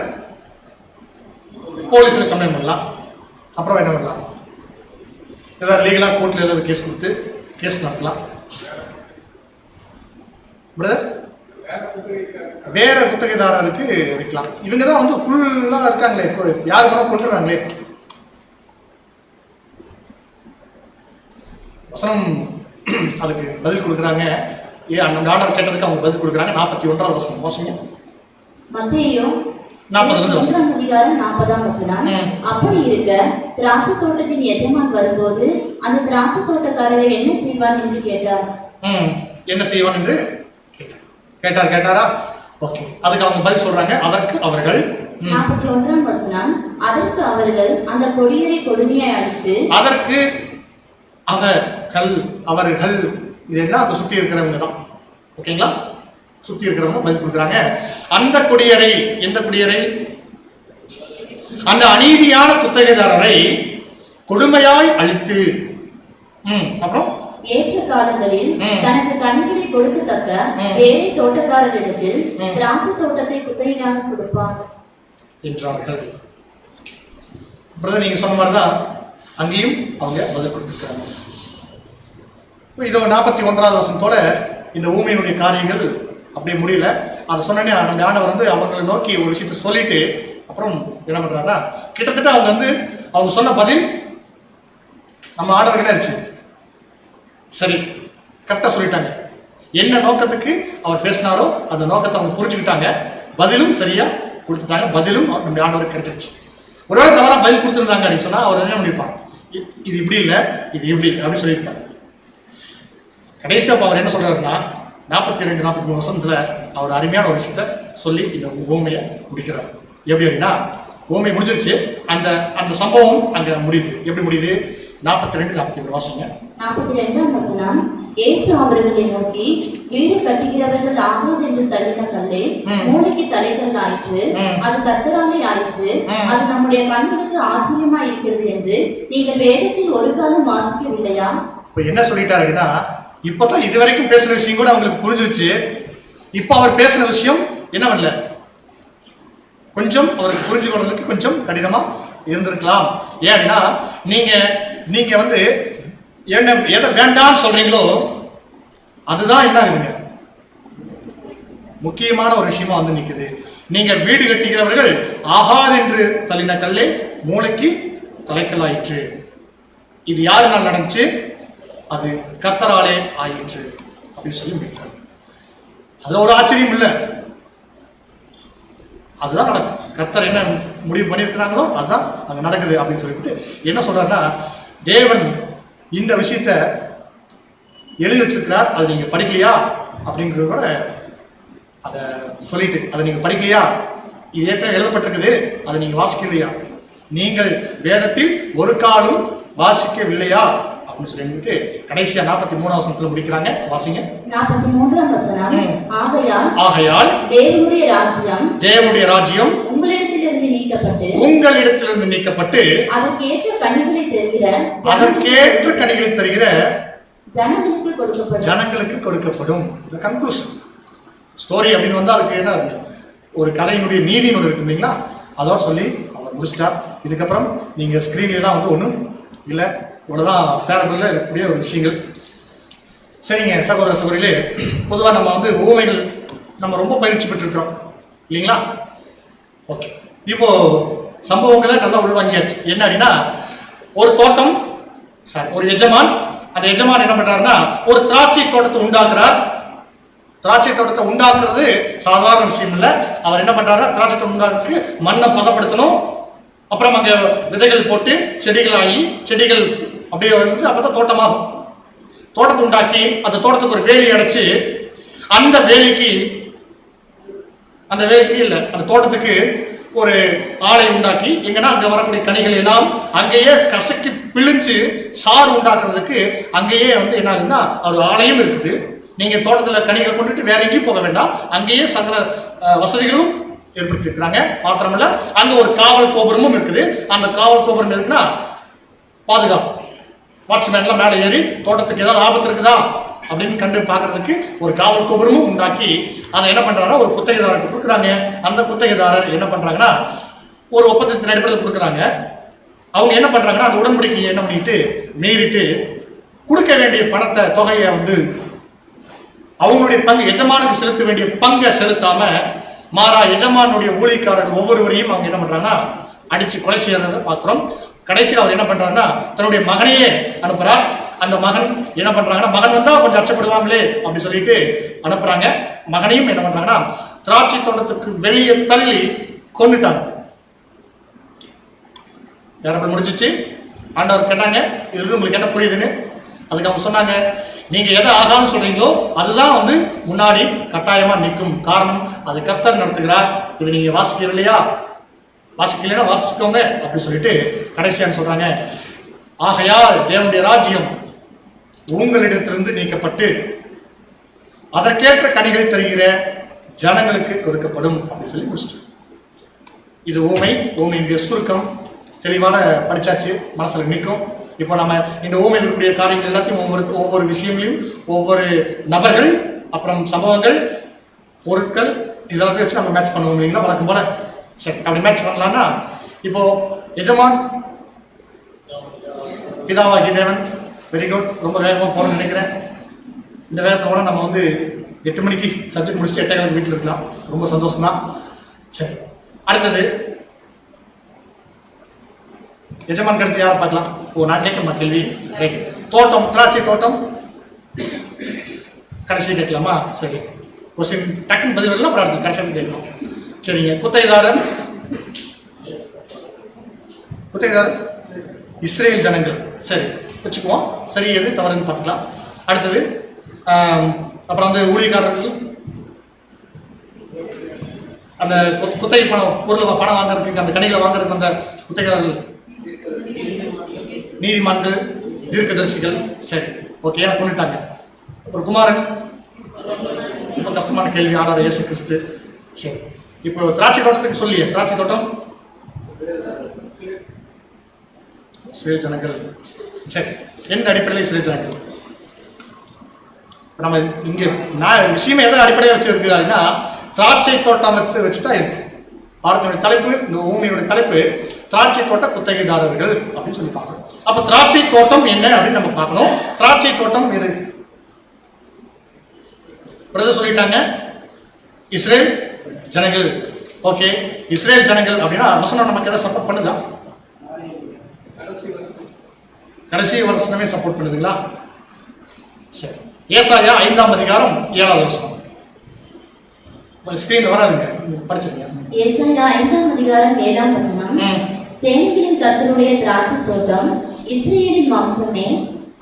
போலீஸ்ல கம்ப்ளைண்ட் பண்ணலாம். அப்புறம் என்ன பண்ணலாம்? ஏதாவது லீகலா கோர்ட்ல ஏதாவது கேஸ் கொடுத்து கேஸ் நடத்தலாம். பிரதர், வேற குத்தகைதாரருக்கு வைக்கலாம். இவங்க தான் வந்து ஃபுல்லா இருக்காங்களே, இப்போ யாரு மேல கொண்டுறாங்களே. வசனம் அதுக்கு பதில் கொடுக்குறாங்க. அந்த ஆர்டர் கேட்டதுக்கு அவங்க பதில் கொடுக்குறாங்க. 41வது வசனம் வாசிங்க. மத்தேயு 40 வசனம். அதிகாரம் 40ஆம் வசனம். அப்படி இருக்க திராட்சை தோட்டத்தின் எஜமான் வரும்போது அந்த திராட்சை தோட்டக்காரரை என்ன செய்வார் என்று கேட்டார். என்ன செய்வான் என்று கேட்டாரா? ஓகே, அதுக்கு அவங்க பதில் சொல்றாங்க. அதற்கு அவர்கள் 41ஆம் வசனம். அதற்கு அவர்கள் அந்த கொடியரை கொடுமையாய் அடித்து, அதற்கு அவர்கள் இதெல்லாம் அந்த சுத்தி இருக்கிறவங்க தான். ஓகேங்களா? சுத்தி இருக்கிறவங்க பதில் கொடுக்குறாங்க. அந்த கொடியரை, எந்த கொடியரை? அந்த அநீதியான குத்தகைதாரரை கொடுமையாய் அழித்து, அப்புறம் ஏற்ற காலங்களில் தனக்கு கனிகளை கொடுக்கத்தக்க வேலை தோட்டக்காரரிடத்தில் திராட்சை தோட்டத்தை குத்தகையாக கொடுப்பார் என்றார்கள். பிரதர், நீங்க சொன்ன மாதிரிதான் அங்கேயும் அவங்க பதில் கொடுத்திருக்காங்க. இது 41வது வசனத்தோட இந்த ஊமையினுடைய காரியங்கள் அப்படியே முடியல. அதை சொன்னே நம்ம ஆண்டவர் வந்து அவங்களை நோக்கி ஒரு விஷயத்த சொல்லிட்டு அப்புறம் என்ன பண்றாருன்னா, கிட்டத்தட்ட அவங்க சொன்ன பதில் நம்ம ஆண்டவர் என்ன ஆச்சு, சரி கரெக்டா சொல்லிட்டாங்க. என்ன நோக்கத்துக்கு அவர் பேசினாரோ அந்த நோக்கத்தை அவங்க புரிஞ்சுக்கிட்டாங்க. பதிலும் சரியா கொடுத்துட்டாங்க. பதிலும் நம்ம ஆண்டவருக்கு கிடைச்சிருச்சு. ஒருவேளை தவறா பதில் கொடுத்துருந்தாங்க அப்படின்னு சொன்னா அவர் என்ன பண்ணிருப்பான், இது இப்படி இல்லை இது இப்படி அப்படின்னு சொல்லியிருப்பாங்க. கடைசியா அவர் என்ன சொல்றாருன்னா 42-43 வருஷத்துல அவர் அருமையான ஒரு விஷயத்த சொல்லி இந்த ஊமையை முடிக்கிறார். எப்படி அப்படின்னா, ஊமை முடிஞ்சிருச்சு, அந்த அந்த சம்பவம் அங்க முடியுது. எப்படி முடியுது? 42-43 வாசிங்க. 42ஆம் வசனம். இயேசு அவர்களை நோக்கி, வீடு கட்டுகிறவர்கள் ஆகாது என்று தள்ளின கல்லே மூளைக்கு தலைக்கல் ஆயிற்று, அது கர்த்தராலே ஆயிற்று, அது நம்முடைய கண்களுக்கு ஆச்சரியமா இருக்கிறது என்று நீங்கள் வேதத்தில் ஒரு காலம் வாசிக்கவில்லையா? இப்ப என்ன சொல்லிட்டாரு அப்படின்னா, இப்பதான் இதுவரைக்கும் பேசுற விஷயம் கூட அவங்களுக்கு புரிஞ்சிருச்சு. இப்ப அவர் பேசுற விஷயம் என்ன பண்ணல, கொஞ்சம் அவருக்கு புரிஞ்சு கொள்றதுக்கு கொஞ்சம் கடினமா இருந்திருக்கலாம். ஏன் அப்படின்னா, நீங்க வந்து என்ன எதை வேண்டாம்னு சொல்றீங்களோ அதுதான் என்ன ஆகுதுங்க, முக்கியமான ஒரு விஷயமா வந்து நிக்குது. நீங்க வீடு கட்டுகிறவர்கள் ஆகாது என்று தள்ளின கல்லே மூளைக்கு தலைக்கல்லாயிற்று. இது யாருனால் நடந்துச்சு? அது கர்த்தராலே ஆயிற்று அப்படின்னு சொல்லி முடிக்கிறார். அதுல ஒரு ஆச்சரியம் இல்லை, அதுதான் நடக்கும். கர்த்தர் என்ன முடிவு பண்ணியிருக்கிறாங்களோ அதுதான் அங்க நடக்குது அப்படின்னு சொல்லிட்டு என்ன சொல்றாருன்னா, தேவன் இந்த விஷயத்த எழுதி வச்சிருக்கிறார், அதை நீங்க படிக்கலையா அப்படிங்கிறது கூட அதை சொல்லிட்டு, அதை நீங்க படிக்கலையா, இது ஏற்கனவே எழுதப்பட்டிருக்குது, அதை நீங்க வாசிக்கலையா, நீங்கள் வேதத்தில் ஒரு காலம் வாசிக்கவில்லையா அப்படின்னு சொல்லிட்டு கடைசியா 43ஆம் வசனத்துல முடிக்கிறாங்க. வாசிங்க. 43ஆம் வசனம். ஆகையால் தேவனுடைய ராஜ்யம் உங்களிடத்திலிருந்து நீக்கப்பட்டு அதற்கேற்ற கனிகளை தருகிற ஜனங்களுக்கு கொடுக்கப்படும். இந்த கன்க்ளூஷன் ஸ்டோரி அப்படின்னு வந்தா அதுக்கு என்ன ஒரு கதையினுடைய நீதி ஒன்று இருக்கு இல்லைங்களா, அதோட சொல்லி அவர் முடிச்சிட்டார். இதுக்கப்புறம் நீங்க ஸ்கிரீன்ல எல்லாம் வந்து ஒன்றும் இல்லை, இவ்வளவுதான் பேரபிள்ல இருக்கக்கூடிய ஒரு விஷயங்கள். சரிங்க சகோதர சகோதரிகளே, பொதுவாக நம்ம வந்து ஊமைகள் நம்ம ரொம்ப பயிற்சி பெற்றிருக்கிறோம் இல்லைங்களா? ஓகே, இப்போ சம்பவங்களை நல்லா உள்வாங்கியாச்சு. என்ன அப்படின்னா, ஒரு தோட்டம், ஒரு எஜமான், அந்த எஜமான் என்ன பண்றாருன்னா ஒரு திராட்சை தோட்டத்தை உண்டாக்குறார். திராட்சை தோட்டத்தை உண்டாக்குறது சாதாரண விஷயம் இல்லை. அவர் என்ன பண்றாருன்னா திராட்சை தோட்டம் உண்டாக்குறதுக்கு மண்ணை பதப்படுத்தணும், அப்புறம் அங்க விதைகள் போட்டு செடிகள் ஆகி செடிகள் அப்படியே வந்து அப்பதான் தோட்டமாகும். தோட்டத்தை உண்டாக்கி அந்த தோட்டத்துக்கு ஒரு வேலி அடைச்சு அந்த வேலிக்கு இல்லை அந்த தோட்டத்துக்கு ஒரு ஆலை உண்டாக்கி எங்கன்னா அங்க வரக்கூடிய கனிகள் எல்லாம் அங்கேயே கசக்கி பிழிஞ்சு சாறு உண்டாக்குறதுக்கு அங்கேயே வந்து என்ன ஆகுதுன்னா ஒரு ஆலையும் இருக்குது. நீங்க தோட்டத்துல கனிகளை கொண்டுட்டு வேற எங்கேயும் போக வேண்டாம், அங்கேயே சகல வசதிகளும் ஏற்படுத்தி இருக்கிறாங்க. மாத்திரமல்ல அங்க ஒரு காவல் கோபுரமும் இருக்குது. அந்த காவல் கோபுரம் எதுக்குன்னா பாதுகாப்பு. வாட்ச்மேன்லாம் மேலே ஏறி தோட்டத்துக்கு ஏதாவது ஆபத்து இருக்குதா அப்படின்னு கண்டு பார்க்கறதுக்கு ஒரு காவல் கோபுரமும் உண்டாக்கி அதை என்ன பண்றாங்கன்னா ஒரு குத்தகைதாரர்கிட்ட கொடுக்குறாங்க. அந்த குத்தகைதாரர் என்ன பண்றாங்கன்னா ஒரு ஒப்பந்தத்தின் அடிப்படையில் கொடுக்குறாங்க. அவங்க என்ன பண்றாங்கன்னா அந்த உடன்படிக்கையை என்ன பண்ணிட்டு மீறிட்டு கொடுக்க வேண்டிய பணத்தை தொகையை வந்து அவங்களுடைய பங்கு எஜமானுக்கு செலுத்த வேண்டிய பங்கை செலுத்தாம மாறா எஜமானுடைய ஊழியக்காரர்கள் ஒவ்வொருவரையும் அவங்க என்ன பண்றாங்கன்னா அடிச்சு கொலை செய்யறதை பார்க்கிறோம். கடைசியில் அவர் என்ன பண்றாருன்னா தன்னுடைய மகனையே அனுப்புறார். அந்த மகன் என்ன பண்றாங்கன்னா மகன் வந்தா கொஞ்சம் அச்சப்படுவாங்களே அப்படின்னு சொல்லிட்டு அனுப்புறாங்க. மகனையும் என்ன பண்றாங்கன்னா திராட்சை தோட்டத்துக்கு வெளியே தள்ளி கொண்டுட்டாங்க. யாரப்ப முடிஞ்சிச்சு. ஆண்டவர் கேட்டாங்க இது உங்களுக்கு என்ன புரியுதுன்னு. அதுக்கு அவங்க சொன்னாங்க நீங்க எதை ஆகான்னு சொல்றீங்களோ அதுதான் வந்து முன்னாடி கட்டாயமா நிற்கும். காரணம் அது கர்த்தர் நடத்துகிறார். இது நீங்க வாசிக்கவில்லையா, வாசிக்கலைன்னா வாசிச்சுக்கோங்க அப்படி சொல்லிட்டு கடைசியான்னு சொல்றாங்க ஆகையால் தேவனுடைய ராஜ்யம் உங்களிடத்திலிருந்து நீக்கப்பட்டு அதற்கேற்ற கனிகளை தருகிற ஜனங்களுக்கு கொடுக்கப்படும் அப்படி சொல்லி முடிச்சிட்டு. இது ஊமையினுடைய சுருக்கம் தெளிவான படிச்சாச்சு, மனசுல நிற்கும். இப்போ நம்ம இந்த ஊமையில் இருக்கக்கூடிய காரியங்கள் எல்லாத்தையும் ஒவ்வொரு விஷயங்களையும் ஒவ்வொரு நபர்கள் அப்புறம் சம்பவங்கள் பொருட்கள் இதெல்லாம் வச்சு நம்ம மேட்ச் பண்ணுவோம் இல்லைங்களா வழக்கம் போல. சரி, அப்படி மேட்ச் பண்ணலாம்னா இப்போ எஜமான் பிதாவாகி தேவன். வெரி குட், ரொம்ப வேகமாக போகிறோம்னு நினைக்கிறேன். இந்த வேகத்தோட நம்ம வந்து 8 மணிக்கு சப்ஜெக்ட் முடிச்சுட்டு 8 வீட்டில் இருக்கலாம். ரொம்ப சந்தோஷம் தான். சரி, அடுத்தது எஜமான் கருத்து யாரை பார்க்கலாம்? நான் கேட்கணுமா கேள்வி? ரைட், தோட்டம், திராட்சை தோட்டம் கடைசி கேட்கலாமா? சரி, கொஸ்டின் டக்குன்னு பதில் வரலாம், அப்புறம் அடுத்து கடைசி கேட்கணும். சரிங்க, குத்தகைதாரர் இஸ்ரேல் ஜனங்கள். சரி, வச்சுக்குவோம். சரி, எது தவறுன்னு பார்த்துக்கலாம். அடுத்தது அப்புறம் வந்து ஊழியக்காரர்கள் அந்த குத்தகை பொருள் பணம் வாங்குறதுக்கு அந்த கனிகளை வாங்குறதுக்கு அந்த குத்தகைதாரர்கள் நீதிமான்கள் தீர்க்கதரிசிகள். சரி, ஓகே, எனக்கு கொண்டுட்டாங்க. அப்புறம் குமாரன் ரொம்ப கஷ்டமான கேள்வி. ஆடாத இயேசு கிறிஸ்து. சரி, இப்போ திராட்சை தோட்டத்துக்கு சொல்லியே திராட்சை தோட்டம் இஸ்ரேல் ஜனங்கள். சரி, எந்த அடிப்படையில் இஸ்ரேல் ஜனங்கள்? நம்ம இங்க விஷயமே எதை அடிப்படையாக வச்சிருக்கு அப்படின்னா திராட்சை தோட்டம் வச்சுதான் இருக்கு. பாடத்தினுடைய தலைப்பு, இந்த ஊமையுடைய தலைப்பு திராட்சை தோட்ட குத்தகைதாரர்கள் அப்படின்னு சொல்லி பார்க்கணும். அப்ப திராட்சை தோட்டம் என்ன அப்படின்னு நம்ம பார்க்கணும். திராட்சை தோட்டம் எது? பிரதர் சொல்லிட்டாங்க இஸ்ரேல் ஜனங்கள். ஓகே, இஸ்ரேல் ஜனங்கள் அப்படின்னா வசனம் நமக்கு எதை சப்போர்ட் பண்ணுதா? கடைசி வசனமே சப்போர்ட் பண்ணுதுங்களா? சரி, ஏசாயா 5ஆம் அதிகாரம் 7வது வசனம். ஸ்கிரீன்ல வராதுங்க, படிச்சிருங்க. ஏசாயா 5ஆம் அதிகாரம் 7ஆம் வசனம். சேனைகளின் கர்த்தருடைய திராட்சை தோட்டம், இஸ்ரவேலின் வம்சமே,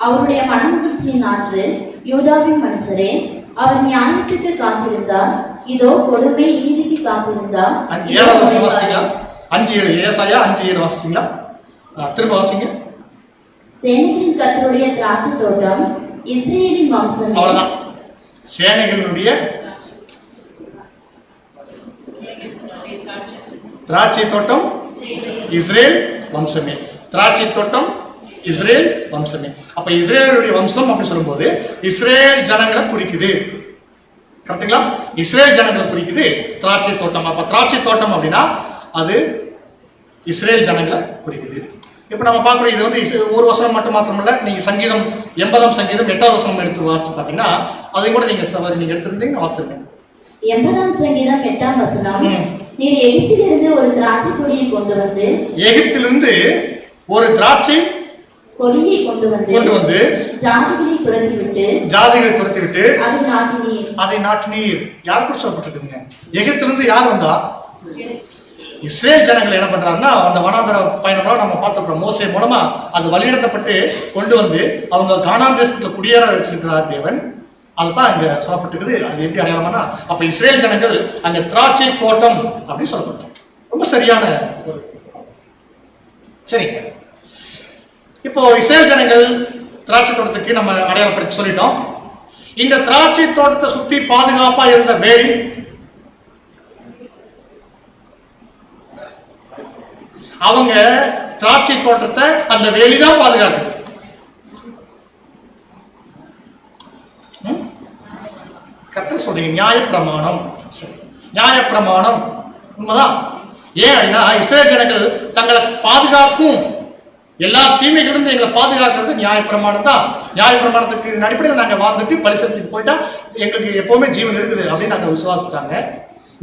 அவருடைய மனமகிழ்ச்சியின் ஆற்று, யூதாவின் மனுஷரே, அவர் நியாயத்துக்கு காத்திருந்தார், இதோ கொடுமை நீதிக்கு காத்திருந்தார். 7வது வசனம் வாசிச்சீங்களா? 5:7 ஏசாயா 5:7 வாசிச்சீங்களா? திரும்ப வாசிங்க. சேனைகளின் கர்த்தருடைய திராட்சை தோட்டம், இஸ்ரவேலின் வம்சமே. அவ்வளவுதான். சேனைகளுடைய திராட்சை தோட்டம் இஸ்ரேல் வம்சமே. திராட்சை தோட்டம் இஸ்ரேல் வம்சமே. அப்ப இஸ்ரேலுடைய வம்சம் அப்படி சொல்லும்போது இஸ்ரேல் ஜனங்களை குறிக்குது. கரெக்டுங்களா? இஸ்ரேல் ஜனங்களை குறிக்குது திராட்சை தோட்டம். அப்ப திராட்சை தோட்டம் அப்படின்னா அது இஸ்ரேல் ஜனங்களை குறிக்குது. இப்ப நம்ம பார்க்குறோம், இது வந்து ஒரு வசனம் மட்டும் மாத்திரமல்ல. நீங்க சங்கீதம் 80ஆம் சங்கீதம் 8வது வசனம் எடுத்து வாசிச்சு பாத்தீங்கன்னா அதையும் கூட நீங்க எடுத்திருந்தீங்க வாசிச்சிருக்கீங்க. 80ஆம் சங்கீதம் 8ஆம் வசனம். நீர் எகிப்திலிருந்து ஒரு திராட்சை கொடியை கொண்டு வந்து எகிப்திலிருந்து ஒரு திராட்சை கொடியை கொண்டு வந்து ஜாதிகளை துரத்தி விட்டு அதை நாட்டினீர். யார் கூட சொல்லப்பட்டிருக்குங்க? எகிப்திலிருந்து யார் வந்தா? இஸ்ரேல் ஜனங்கள் என்ன பண்றாருன்னா, அந்த வனாந்தர பயணம்லாம் நம்ம பார்த்திருக்கிறோம். மோசே மூலமா அது வழிநடத்தப்பட்டு கொண்டு வந்து அவங்க கானான் தேசத்துல குடியேற வச்சிருக்கிறார் தேவன். அதுதான் இங்க சொல்லப்பட்டிருக்குது. அது எப்படி அடையாளம்னா, அப்ப இஸ்ரேல் ஜனங்கள் அங்க திராட்சை தோட்டம் அப்படின்னு சொல்லப்பட்டோம். ரொம்ப சரியான ஒரு சரிங்க. இப்போ இஸ்ரேல் ஜனங்கள் திராட்சை தோட்டத்துக்கு நம்ம அடையாளப்படுத்தி சொல்லிட்டோம். இந்த திராட்சை தோட்டத்தை சுத்தி பாதுகாப்பா இருந்த வேலி, அவங்க திராட்சை தோட்டத்தை அந்த வேலிதான் பாதுகாக்குது. கரெக்டா சொல்றீங்க. நியாயப்பிரமாணம், நியாயப்பிரமாணம் உண்மைதான். ஏன் அப்படின்னா, இஸ்ரேல் ஜனங்கள் தங்களை பாதுகாக்கும் எல்லா தீமைகளிலிருந்து எங்களை பாதுகாக்கிறது நியாயப்பிரமாணம் தான். நியாயப்பிரமாணத்துக்கு அடிப்படையில் நாங்கள் வாழ்ந்துட்டு பரிசத்துக்கு போயிட்டா எங்களுக்கு எப்பவுமே ஜீவன் இருக்குது அப்படின்னு நாங்கள் விசுவாசிச்சாங்க.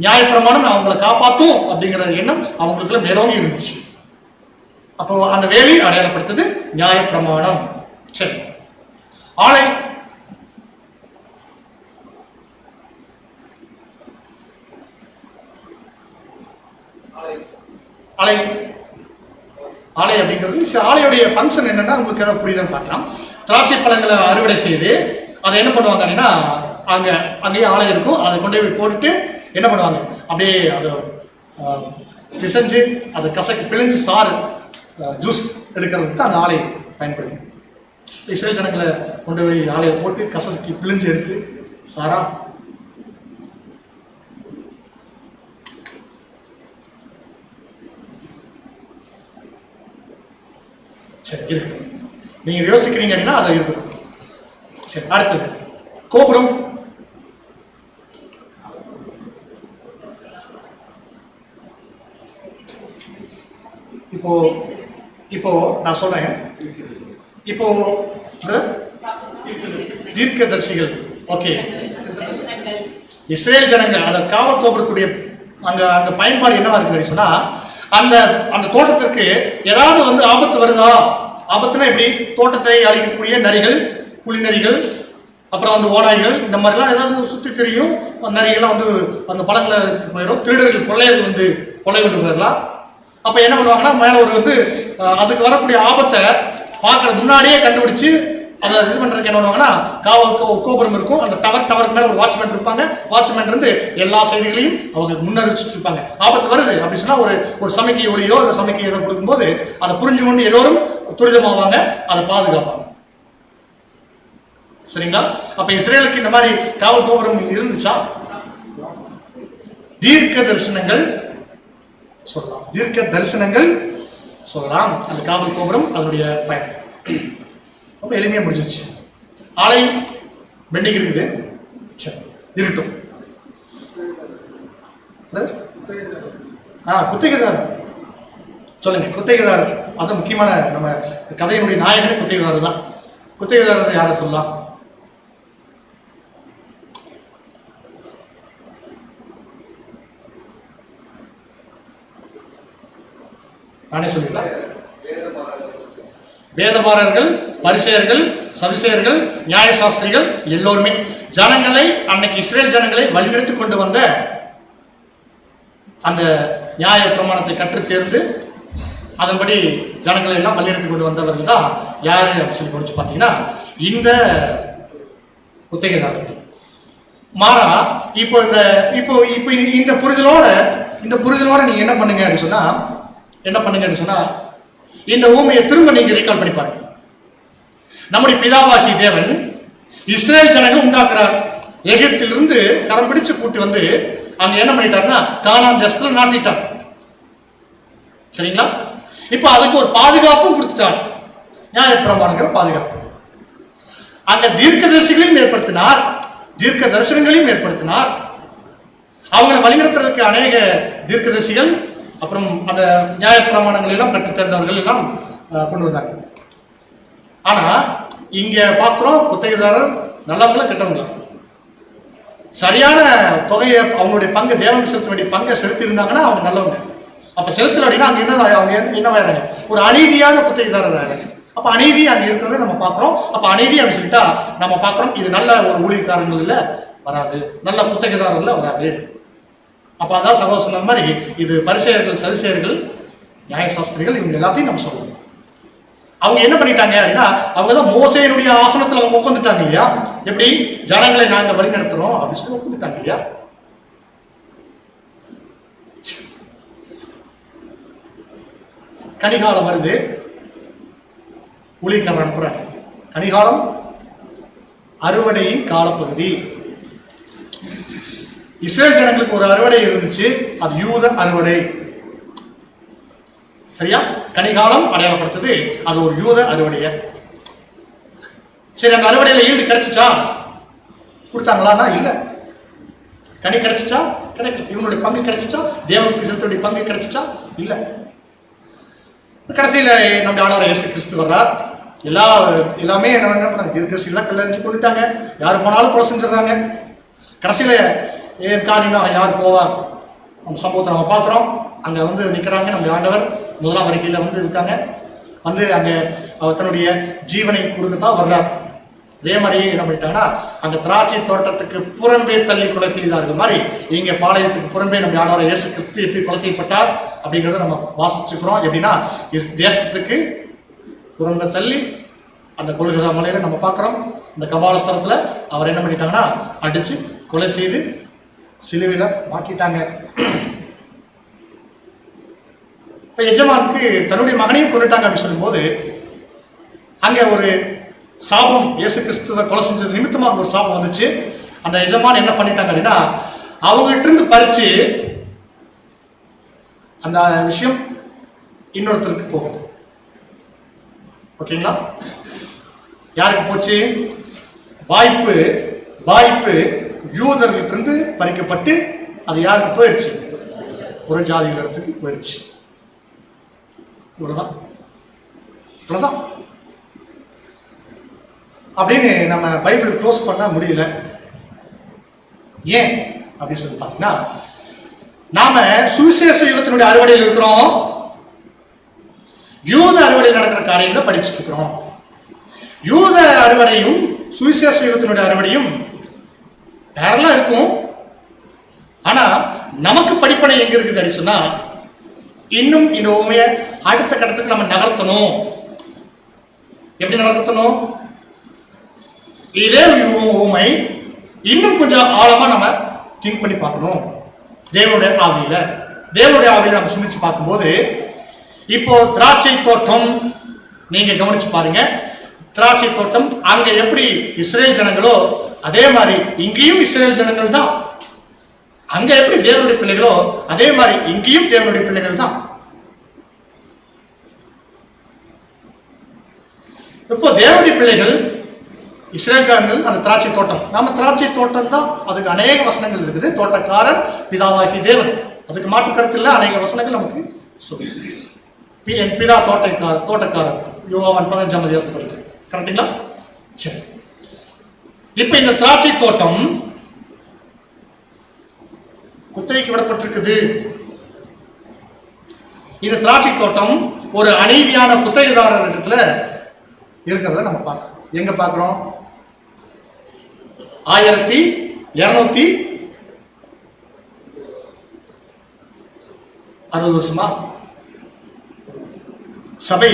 நியாயப்பிரமாணம் அவங்களை காப்பாற்றும் அப்படிங்கிற எண்ணம் அவங்களுக்குள்ள மேலோங்கி இருந்துச்சு. அப்போ அந்த வேலி அடையாளப்படுத்துது நியாயப்பிரமாணம். சரி, ஆலை ஆலை ஆலை அப்படிங்கிறது ஆலையுடைய ஃபங்க்ஷன் என்னன்னா உங்களுக்கு ஏதாவது புரியுதுன்னு பார்க்கலாம். திராட்சை பழங்களை அறுவடை செய்து அதை என்ன பண்ணுவாங்க அப்படின்னா, அங்கேயே ஆலை இருக்கும், அதை கொண்டு போய் போட்டுட்டு என்ன பண்ணுவாங்க, அப்படியே அதை பிசைஞ்சு அதை கசக்கி பிழிஞ்சு சாறு ஜூஸ் எடுக்கிறதுக்கு தான் அந்த ஆலை பயன்படுது. இஸ்ரேல் ஜனங்களை கொண்டு போய் ஆலையை போட்டு கசக்கி பிழிஞ்சு எடுத்து சாரா சரி இருக்கட்டும். நீங்க யோசிக்கிறீங்க அப்படின்னா அதை இருக்கட்டும். சரி, அடுத்தது கோபுரம். இப்போ நான் சொல்றேன். இப்போ தீர்க்கதரிசிகள், ஓகே, இஸ்ரேல் ஜனங்கள் அந்த காவல் கோபுரத்துடைய அங்க பயன்பாடு என்னவா இருக்கு சொன்னா, அந்த அந்த தோட்டத்திற்கு ஏதாவது ஆபத்து வருதா? ஆபத்துனா எப்படி? தோட்டத்தை அழிக்கக்கூடிய நரிகள், புலிநரிகள், அப்புறம் ஓநாய்கள், இந்த மாதிரிலாம் ஏதாவது சுற்றி தெரியும். நரிகள்லாம் அந்த பழங்களை போயிடும். திருடர்கள், கொள்ளையர்கள் கொள்ளை கொண்டு போயிடலாம். அப்ப என்ன பண்ணுவாங்கன்னா, மேல அதுக்கு வரக்கூடிய ஆபத்தை பார்க்கற முன்னாடியே கண்டுபிடிச்சு அதை இது பண்றதுக்கு என்ன பண்ணுவாங்கன்னா, கோபுரம் இருக்கும். அந்த டவருக்கு மேல ஒரு வாட்ச்மேன் இருப்பாங்க. வாட்ச்மேன் இருந்து எல்லா செய்திகளையும் அவங்க முன்னறிவிச்சுட்டு இருப்பாங்க. ஆபத்து வருது அப்படின்னு சொன்னா ஒரு சமைக்கை ஒளியோ இல்லை சமைக்கை ஏதோ கொடுக்கும்போது அதை புரிஞ்சு கொண்டு எல்லோரும் துரிதமாவாங்க, அதை பாதுகாப்பாங்க. சரிங்களா? அப்ப இஸ்ரேலுக்கு இந்த மாதிரி காவல் கோபுரம் இருந்துச்சா? தீர்க்க தரிசனங்கள் சொல்லலாம், தீர்க்க தரிசனங்கள் சொல்லலாம். அந்த காவல் கோபுரம் அதனுடைய பயன் ரொம்ப எளிமையா முடிஞ்சிச்சு. ஆலை பெண்டிங் இருக்குது. சரி, இருக்கட்டும். குத்தகைதாரர் சொல்லுங்க. குத்தகைதாரர் அது முக்கியமான நம்ம கதையினுடைய நாயகனே குத்தகைதாரர் தான். குத்தகைதாரர் யாரை சொல்லலாம்? நானே சொல்லிட்டேன். வேதபாரர்கள், பரிசேயர்கள், சதுசேயர்கள், நியாயசாஸ்திரிகள் எல்லோருமே ஜனங்களை, அன்னைக்கு இஸ்ரேல் ஜனங்களை வழிநடத்தி கொண்டு வந்த அந்த நியாய பிரமாணத்தை கற்று தேர்ந்து அதன்படி ஜனங்களை எல்லாம் வழிநடத்தி கொண்டு வந்தவர்கள் தான் யாரு அப்படின்னு சொல்லி குறிச்சு பார்த்தீங்கன்னா இந்த குத்தகைதாரர்கள். மாறா இப்போ இந்த புரிதலோட நீங்க என்ன பண்ணுங்க அப்படின்னு சொன்னா இந்த ஊமையை திரும்ப நீங்க ரீகால் பண்ணி பாருங்க. நம்முடைய பிதாவாகிய தேவன் இஸ்ரேல் ஜனங்கள் உண்டாக்குறார். எகிப்திலிருந்து கரம் பிடிச்சு கூட்டி வந்து அங்க என்ன பண்ணிட்டாருன்னா கானான் தேசத்துல நாட்டிட்டார். சரிங்களா? இப்ப அதுக்கு ஒரு பாதுகாப்பும் கொடுத்துட்டார். நியாயப்பிரமாணங்கிற பாதுகாப்பு. அங்க தீர்க்கதரிசிகளையும் ஏற்படுத்தினார், தீர்க்க தரிசனங்களையும் ஏற்படுத்தினார். அவங்களை வழிநடத்துறதுக்கு அநேக தீர்க்கதரிசிகள், அப்புறம் அந்த நியாயப்பிரமாணங்கள் எல்லாம் கற்றுத்தேர்ந்தவர்கள் எல்லாம் கொண்டு வந்தாங்க. ஆனா இங்க பாக்குறோம், குத்தகைதாரர் நல்லவங்களா கெட்டவங்களா? சரியான தொகையை அவங்களுடைய பங்கு தேவனுக்கு செலுத்த வேண்டிய பங்கை செலுத்தி இருந்தாங்கன்னா அவங்க நல்லவங்க. அப்ப செலுத்தல அப்படின்னா அங்க அவங்க என்னவாயிறாங்க, ஒரு அநீதியான குத்தகைதாரர். அப்ப அநீதி அங்க இருக்கிறத நம்ம பாக்குறோம். அப்ப அநீதி அப்படின்னு சொல்லிட்டா நம்ம பாக்குறோம் இது நல்ல ஒரு ஊழியக்காரங்கள்ல வராது, நல்ல குத்தகைதாரர்ல வராது. அப்ப அதான் சகோதரர் சொன்ன மாதிரி இது பரிசேயர்கள், சதுசேயர்கள், நியாயசாஸ்திரிகள் இவங்க எல்லாத்தையும் நம்ம சொல்லணும். அவங்க என்ன பண்ணிட்டாங்க அப்படின்னா அவங்க தான் மோசேயினுடைய ஆசனத்துல அவங்க உட்காந்துட்டாங்க இல்லையா. எப்படி ஜனங்களை நாங்க வழி நடத்துறோம் அப்படின்னு சொல்லி உட்காந்துட்டாங்க இல்லையா. கனிகாலம் வருது, ஊழியக்காரர் அனுப்புறாங்க. கனிகாலம் அறுவடையின் காலப்பகுதி. இஸ்ரேல் ஜனங்களுக்கு ஒரு அறுவடை இருந்துச்சு, அது யூத அறுவடை. சரியா? கனிகாலம் அடையாளப்படுத்துது, அது ஒரு யூத அறுவடைய. சரி, அந்த அறுவடையில ஈல்டு கிடைச்சிச்சா? கொடுத்தாங்களா? இல்ல. கனி கிடைச்சிச்சா? கிடைக்கல. இவங்களுடைய பங்கு கிடைச்சிச்சா? தேவனுக்கு செலுத்தக்கூடிய பங்கு கிடைச்சிச்சா? இல்ல. கடைசியில நம்ம ஆண்டவர் இயேசு கிறிஸ்து வர்றார். எல்லாமே என்ன பண்ணாங்க, தீர்க்கதரிசிலாம் கல்லறிஞ்சு கொண்டுட்டாங்க, யாரு போனாலும் கொலை செஞ்சிடறாங்க. கடைசியில காரியமா யார் போவார், அந்த சம்பவத்தை நம்ம பார்க்கிறோம். அங்க வந்து நிக்கிறாங்க நம்ம ஆண்டவர், முதலாம் அறிக்கையில வந்து இருக்காங்க. வந்து அங்க அவர் தன்னுடைய ஜீவனை கொடுக்கத்தான் வர்றார். அதே மாதிரி என்ன பண்ணிட்டாங்கன்னா அங்க திராட்சை தோட்டத்துக்கு புறம்பே தள்ளி கொலை செய்தார்கள் மாதிரி இங்க பாளையத்துக்கு புறம்பே நம்ம ஆண்டவர் இயேசு கிறிஸ்து எப்படி கொலை செய்யப்பட்டார் அப்படிங்கிறத நம்ம வாசிச்சுக்கிறோம். எப்படின்னா தேசத்துக்கு புறம்பே தள்ளி அந்த கொள்கதா மலையில நம்ம பார்க்கிறோம். இந்த கபாலஸ்தலத்துல அவர் என்ன பண்ணிட்டாங்கன்னா அடிச்சு கொலை செய்து சிலுவையில மாட்டிட்டாங்க. இப்ப எஜமானுக்கு தன்னுடைய மகனையும் கொண்டுட்டாங்க அப்படின்னு சொல்லும்போது அங்க ஒரு சாபம், இயேசு கிறிஸ்துவை கொலை செஞ்சது நிமித்தமா அங்க ஒரு சாபம் வந்துச்சு. அந்த எஜமான் என்ன பண்ணிட்டாங்க அப்படின்னா அவங்ககிட்ட இருந்து பறிச்சு அந்த விஷயம் இன்னொருத்தருக்கு போகுது. ஓகேங்களா? யாருக்கு போச்சு? வாய்ப்பு யூதர்கிட்ட இருந்து பறிக்கப்பட்டு அது யாருக்கு போயிடுச்சு? புறஜாதிகளுக்கு போயிடுச்சு. இவ்வளவுதான் அப்படின்னு நம்ம பைபிள் க்ளோஸ் பண்ண முடியல. ஏன் அப்படின்னு சொல்லி பார்த்தீங்கன்னா நாம சுவிசேஷ யுகத்தினுடைய அறுவடையில் இருக்கிறோம், யூத அறுவடையில் நடக்கிற காரியங்களை படிச்சுட்டு இருக்கிறோம். யூத அறுவடையும் சுவிசேஷ யுகத்தினுடைய அறுவடையும் பேரலா இருக்கும். ஆனா நமக்கு படிப்பனை எங்க இருக்குது அப்படின்னு சொன்னா இன்னும் இந்த உண்மையை அடுத்த கட்டத்துக்கு நம்ம நகர்த்தணும். எப்படி நகர்த்தணும்? இதே உண்மை இன்னும் கொஞ்சம் ஆழமா நம்ம திங்க் பண்ணி பார்க்கணும். தேவனுடைய ஆவியில நம்ம சிந்திச்சு பார்க்கும்போது இப்போ திராட்சை தோட்டம் நீங்க கவனிச்சு பாருங்க. திராட்சை தோட்டம் அங்க எப்படி இஸ்ரேல் ஜனங்களோ அதே மாதிரி இங்கேயும் இஸ்ரேல் ஜனங்கள் தான். அங்க எப்படி தேவனுடைய பிள்ளைகளோ அதே மாதிரி இங்கேயும் தேவனுடைய பிள்ளைகள் தான். இப்போ தேவனுடைய பிள்ளைகள் இஸ்ரேல் ஜனங்கள் அந்த திராட்சை தோட்டம், நாம திராட்சை தோட்டம் தான். அதுக்கு அநேக வசனங்கள் இருக்குது. தோட்டக்காரர் பிதாவாகி தேவன், அதுக்கு மாற்று கருத்து இல்லை. அநேக வசனங்கள் நமக்கு சொல்லு. என் பிதா தோட்டக்காரர் யோவான் 15ஆம் அதிகாரத்தை படிக்கிறேன். கரெக்டுங்களா? சரி, இப்ப இந்த திராட்சை தோட்டம் குத்தகைக்கு விடப்பட்டிருக்குது. இந்த திராட்சை தோட்டம் ஒரு அநீதியான குத்தகைதாரர் இடத்துல இருக்கிறத நம்ம பார்க்கிறோம். எங்க பார்க்கிறோம்? 1260 வருஷமா சபை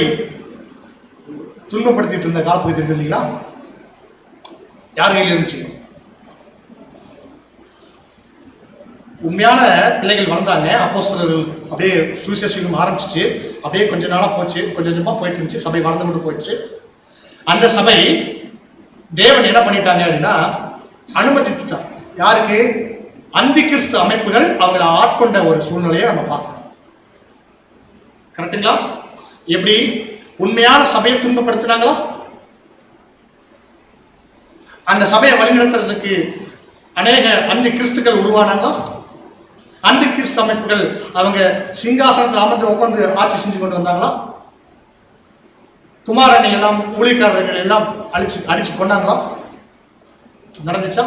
துன்பப்படுத்திட்டு இருந்த காலப்பகுதி இருக்கு இல்லைங்களா? யார் கையில் இருந்துச்சு? உண்மையான பிள்ளைகள் வளர்ந்தாங்க. அப்போஸ்தலர்கள் அப்படியே சுவிசேஷம் ஆரம்பிச்சிச்சு. அப்படியே கொஞ்ச நாளா போச்சு, கொஞ்சம் கொஞ்சமா போயிட்டு இருந்துச்சு. சபை வளர்ந்து கொண்டு போயிடுச்சு. அந்த சபை தேவன் என்ன பண்ணிட்டாங்க அப்படின்னா அனுமதிச்சுட்டார். யாருக்கு? அந்தி கிறிஸ்து அமைப்புகள் அவங்களை ஆட்கொண்ட ஒரு சூழ்நிலையை நம்ம பார்க்கணும். கரெக்டுங்களா? எப்படி உண்மையான சபையை துன்பப்படுத்தினாங்களா? அந்த சபையை வழிநடத்துறதுக்கு அநேக அந்தி கிறிஸ்துக்கள் உருவானாங்களா? அந்தி கிறிஸ்து அமைப்புகள் அவங்க சிங்காசனத்தில் அமர்ந்து உட்கார்ந்து ஆட்சி செஞ்சு கொண்டு வந்தாங்களா? குமாரனை எல்லாம் ஊழியக்காரர்கள் எல்லாம் அடிச்சு கொண்டாங்களா? நடந்துச்சா?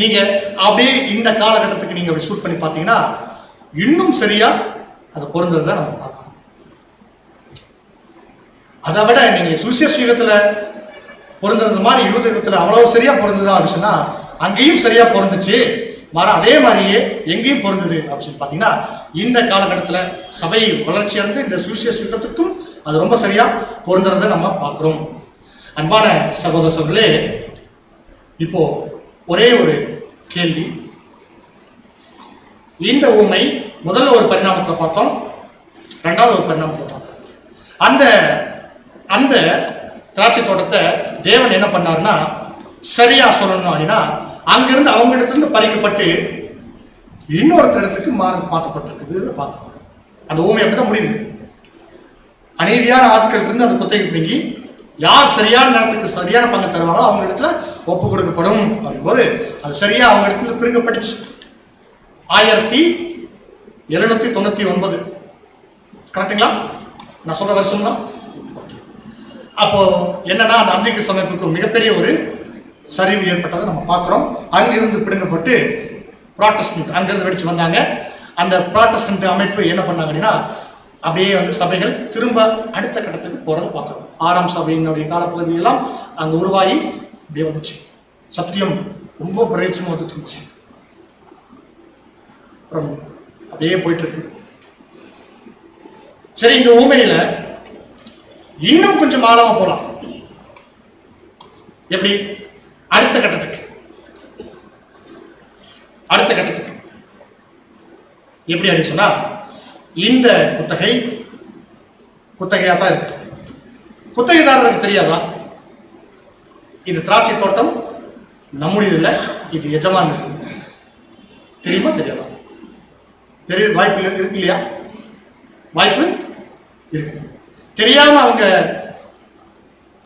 நீங்க அப்படியே இந்த காலகட்டத்துக்கு நீங்க அப்படி ஷூட் பண்ணி பார்த்தீங்கன்னா இன்னும் சரியா அது பொருந்ததை நம்ம பார்க்கணும். அதை விட நீங்க சுவிசேஷ யுகத்துல பொருந்தது மாதிரி யூத யுகத்துல அவ்வளவு சரியா பொருந்ததா அப்படின்னு சொன்னா அங்கேயும் சரியா பொருந்துச்சு, அதே மாதிரியே எங்கேயும் பொருந்தது அப்படின்னு பாத்தீங்கன்னா இந்த காலகட்டத்துல சபை வளர்ச்சி அடைந்து இந்த சுவிசேஷ யுகத்துக்கும் அது ரொம்ப சரியா பொருந்துறதை நம்ம பார்க்கிறோம். அன்பான சகோதர சகோதரர்களே, இப்போ ஒரே ஒரு கேள்வி. இந்த ஊமை முதல்ல ஒரு பரிணாமத்தில் பார்த்தோம், ரெண்டாவது ஒரு பரிணாமத்தில் பார்த்தோம். அந்த அந்த திராட்சை தோட்டத்தை தேவன் என்ன பண்ணாருன்னா சரியா சொல்லணும் அப்படின்னா அங்கிருந்து அவங்க இடத்துல பறிக்கப்பட்டு இன்னொருத்தர் இடத்துக்கு மாற்றப்பட்டிருக்குது பார்த்தோம். அந்த ஊமை அப்படிதான் முடியுது. அநீதியான ஆட்கள் இருந்து அந்த குத்தகை பிடுங்கி யார் சரியான நேரத்துக்கு சரியான பங்கு தருவாங்களோ அவங்க இடத்துல ஒப்பு கொடுக்கப்படும் அப்படிங்கும்போது அது சரியா அவங்க இடத்துல பிரிங்கப்பட்டுச்சு. 1799 கரெக்டுங்களா? நான் சொல்ற வருஷம் தான். அப்போ என்னன்னா அந்த அந்திகிறிஸ்து அமைப்புக்கு மிகப்பெரிய ஒரு சரிவு ஏற்பட்டதை நம்ம பார்க்கிறோம். அங்கிருந்து பிடுங்கப்பட்டு புராட்டஸ்டன்ட் அங்கிருந்து வெடிச்சு வந்தாங்க. அந்த புராட்டஸ்டன்ட் அமைப்பு என்ன பண்ணாங்க அப்படின்னா அப்படியே வந்து சபைகள் திரும்ப அடுத்த கட்டத்துக்கு போறதை பார்க்கிறோம். 6ஆம் சபையினுடைய காலப்பகுதியெல்லாம் அங்க உருவாகி அப்படியே வந்துச்சு. சத்தியம் ரொம்ப பிரயோஜனமா வந்துட்டு இருந்துச்சு. அப்புறம் அப்படியே போயிட்டு இருக்கு. சரி, இந்த ஊமையில இன்னும் கொஞ்சம் ஆழமா போலாம். எப்படி? அடுத்த கட்டத்துக்கு எப்படி அப்படின்னு சொன்னா இந்த குத்தகையா தான் இருக்கு. குத்தகைதாரருக்கு தெரியாதா இது திராட்சை தோட்டம் நம்முடையது இல்லை, இது எஜமான் தெரியுமா? தெரியாதா? தெரிய வாய்ப்பு இருக்கு இல்லையா? வாய்ப்பு இருக்கு. தெரியாம அவங்க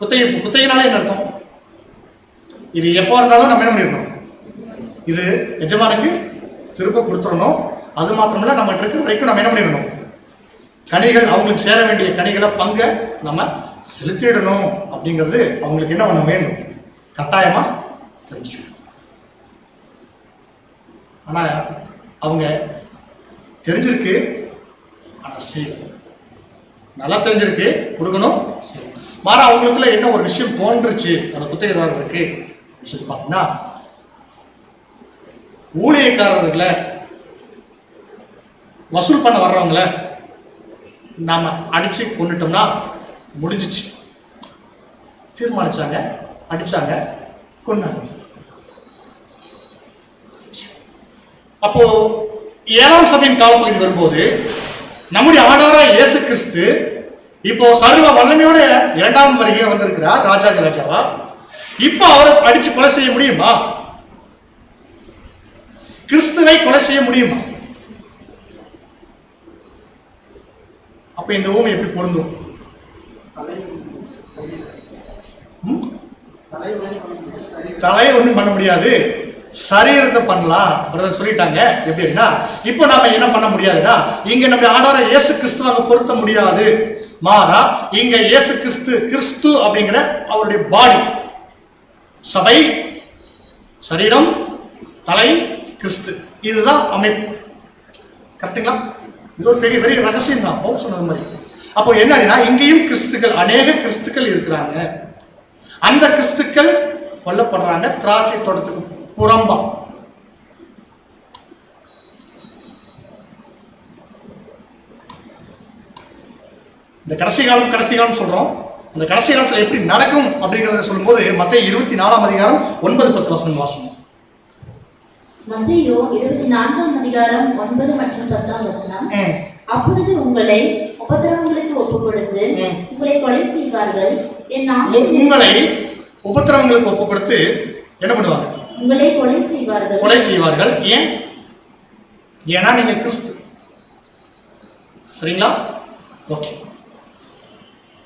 குத்தகைனாலே என்ன அர்த்தம்? இது எப்போ இருந்தாலும் நம்ம என்ன பண்ணிடணும், இது எஜமானுக்கு திரும்ப கொடுத்துடணும். அது மாத்திரமில்ல நம்ம இருக்கிற வரைக்கும் நம்ம என்ன பண்ணிடணும், கனிகள் அவங்களுக்கு சேர வேண்டிய கனிகளை பங்க நம்ம செலுத்திடணும். அப்படிங்கிறது அவங்களுக்கு என்ன பண்ண வேண்டும், கட்டாயமா தெரிஞ்சு. ஆனா அவங்க தெரிஞ்சிருக்கு, ஆனா செய்யணும். நல்லா தெரிஞ்சிருக்கு, கொடுக்கணும், செய்யணும். மாறா அவங்களுக்குள்ள என்ன ஒரு விஷயம் தோன்றுச்சு அந்த குத்தகைதாரருக்கு சொல்லி பார்த்தீங்கன்னா, ஊழியக்காரர்களை வசூல் பண்ண வர்றவங்கள நாம அடிச்சு கொண்டுட்டோம்னா முடிஞ்சிச்சு. தீர்மானிச்சாங்க, அடிச்சாங்க, கொண்டாங்க. அப்போ 7ஆம் சபையின் காலப்பகுதி வரும்போது நம்முடைய ஆண்டவராகிய இயேசு கிறிஸ்து இப்போ சர்வ வல்லமையோட 2ஆம் வருகையில வந்திருக்கிறார், ராஜாதி ராஜாவா. இப்போ அவரை அடிச்சு கொலை செய்ய முடியுமா? கிறிஸ்துவை கொலை செய்ய முடியுமா? அப்ப இந்த ஊமை எப்படி பொருந்தும்? தலை ஒண்ணும் பண்ண முடியாது, சரீரத்தை பண்ணலாம். பிரதர் சொல்லிட்டாங்க. எப்படின்னா இப்போ நாம என்ன பண்ண முடியாதுன்னா இங்க நம்ம ஆண்டவரை இயேசு கிறிஸ்துவாக பொருத்த முடியாது. மாறா இங்க இயேசு கிறிஸ்து அப்படிங்கிற அவருடைய பாடி, சபை, சரீரம், தலை, கிறிஸ்து, இதுதான் அமைப்பு. கரெக்டுங்களா? இது ஒரு பெரிய பெரிய ரகசியம் தான் பவுல் சொன்னது மாதிரி. அப்போ என்னன்னா இங்கேயும் கிறிஸ்துக்கள், அநேக கிறிஸ்துக்கள் இருக்கிறாங்க. அந்த கிறிஸ்துக்கள் கொல்லப்படுறாங்க திராட்சை தோட்டத்துக்கு புறம்பா. இந்த கடைசி காலம் சொல்றோம். அந்த கடைசி காலத்துல எப்படி நடக்கும் அப்படிங்கறத சொல்லும்போது மத்தேயு 24ஆம் அதிகாரம் 9-10 வசனம் வாசிங்க. மத்தேயு 24ஆம் அதிகாரம் 9 மற்றும் 10 வசனம். அப்பொழுது உங்களை உபத்திரவங்களுக்கு ஒப்புக்கொடுத்து உங்களை கொலை செய்வார்கள். உங்களை உபத்திரவங்களுக்கு ஒப்புக்கொடுத்து என்ன பண்ணுவாங்க? உங்களை கொலை செய்வார்கள். ஏன்னா நீங்க கிறிஸ்து. சரிங்களா? ஓகே.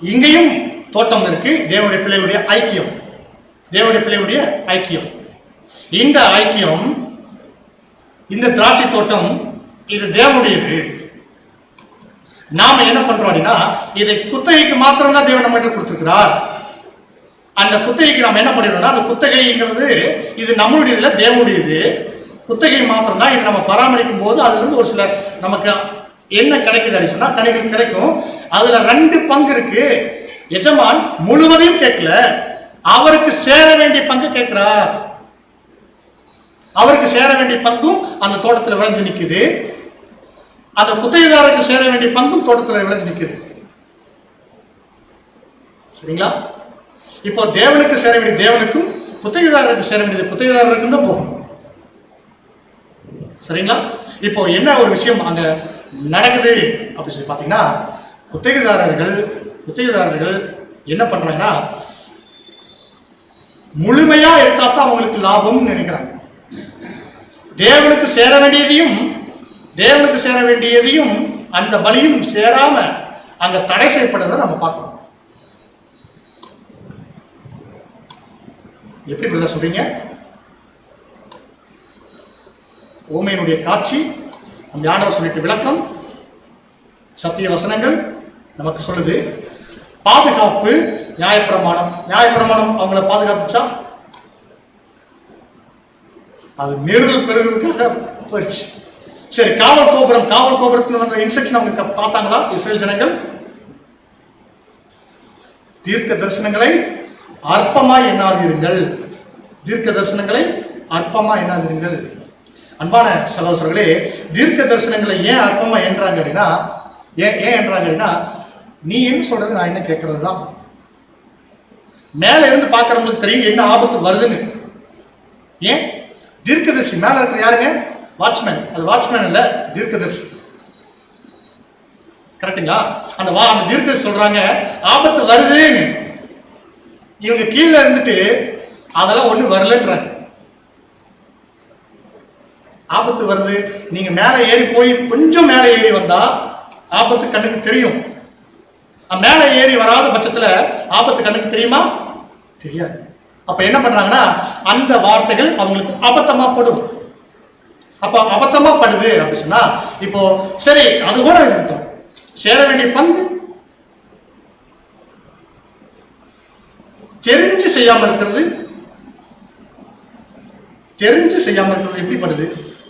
இங்கேயும் தோட்டம் இருக்கு, தேவனுடைய பிள்ளையுடைய ஐக்கியம். இந்த ஐக்கியம், இந்த திராட்சை தோட்டம் இது தேவனுடையது. நாம என்ன பண்றோம் அப்படின்னா இதை குத்தகைக்கு மாத்திரம் தான் தேவன் நம்ம கொடுத்திருக்கிறார். அந்த குத்தகைக்கு நம்ம என்ன பண்ணிடுறோம்னா, அந்த குத்தகைங்கிறது இது நம்மளுடைய இல்லை, தேவனுடையது. குத்தகை மாத்திரம் தான். இது நம்ம பராமரிக்கும் போது அதுல இருந்து ஒரு சில நமக்கு என்ன கிடைக்குது அப்படின்னு சொன்னா கனிகள் கிடைக்கும். அதுல 2 பங்கு இருக்கு. எஜமான் முழுவதையும் கேட்கல, அவருக்கு சேர வேண்டிய பங்கு கேட்கிறார். அவருக்கு சேர வேண்டிய பங்கும் அந்த தோட்டத்தில் விளைஞ்சு நிக்குது. அந்த குத்தகைதாரருக்கு சேர வேண்டிய பங்கும் தோட்டத்தில் விளைஞ்சு நிக்குது. சரிங்களா? இப்போ தேவனுக்கு சேர வேண்டிய தேவனுக்கும், குத்தகைதாரருக்கு சேர வேண்டியது குத்தகைதாரருக்கும் தான் போகும். சரிங்களா? இப்போ என்ன ஒரு விஷயம் அங்க நடக்குது அப்படின்னு சொல்லி பாத்தீங்கன்னா, குத்தகைதாரர்கள் என்ன பண்றாங்கன்னா, முழுமையா எடுத்தா தான் அவங்களுக்கு லாபம்னு நினைக்கிறாங்க. தேவனுக்கு சேர வேண்டியதையும் அந்த பலியும் சேராம அங்க தடை செய்யப்படுறதை நம்ம பார்க்கிறோம். எப்படி பிரதர் சொல்றீங்க? ஊமையினுடைய காட்சி, அந்த ஆண்டவர் சொல்லிட்டு விளக்கம், சத்திய வசனங்கள் நமக்கு சொல்லுது. பாதுகாப்பு, நியாயப்பிரமாணம் அவங்கள பாதுகாத்துச்சா? அது மீறுதல் பெறுவதற்காக போயிடுச்சு. சரி, காவல் கோபுரத்தில் வந்த இன்ஸ்ட்ரக்ஷன் அவங்க பார்த்தாங்களா இஸ்ரேல் ஜனங்கள்? தீர்க்க தரிசனங்களை அற்பமாய் எண்ணாதீர்கள். அன்பான சகோதரர்களே, தீர்க்க தரிசனங்களை ஏன் அற்பமா என்றாங்க அப்படின்னா, ஏன் என்றாங்க அப்படின்னா, நீ என்ன சொல்றது நான் என்ன கேட்கறது தான். மேல இருந்து பார்க்கறவங்களுக்கு தெரியும் என்ன ஆபத்து வருதுன்னு. ஏன்? தீர்க்கதரிசி மேல இருக்கிற யாருங்க? வாட்ச்மேன். அது வாட்ச்மேன் இல்ல, தீர்க்கதரிசி. கரெக்டுங்களா? அந்த தீர்க்கதரிசி சொல்றாங்க ஆபத்து வருதுன்னு. இவங்க கீழே இருந்துட்டு அதெல்லாம் ஒண்ணு வரலன்றாங்க. ஆபத்து வருது, நீங்க மேல ஏறி போய் கொஞ்சம் மேல ஏறி வந்தா ஆபத்து கண்ணுக்கு தெரியும். மேல ஏறி வராத பட்சத்துல ஆபத்து கண்ணுக்கு தெரியுமா? தெரியாது. அப்ப என்ன பண்றாங்கன்னா, அந்த வார்த்தைகள் அவங்களுக்கு அபத்தமா படும். அப்ப அபத்தமா படுது அப்படின்னு சொன்னா, இப்போ சரி அது கூட இருக்கட்டும், சேர வேண்டிய பங்கு தெரிஞ்சு செய்யாம இருக்கிறது எப்படி படுது?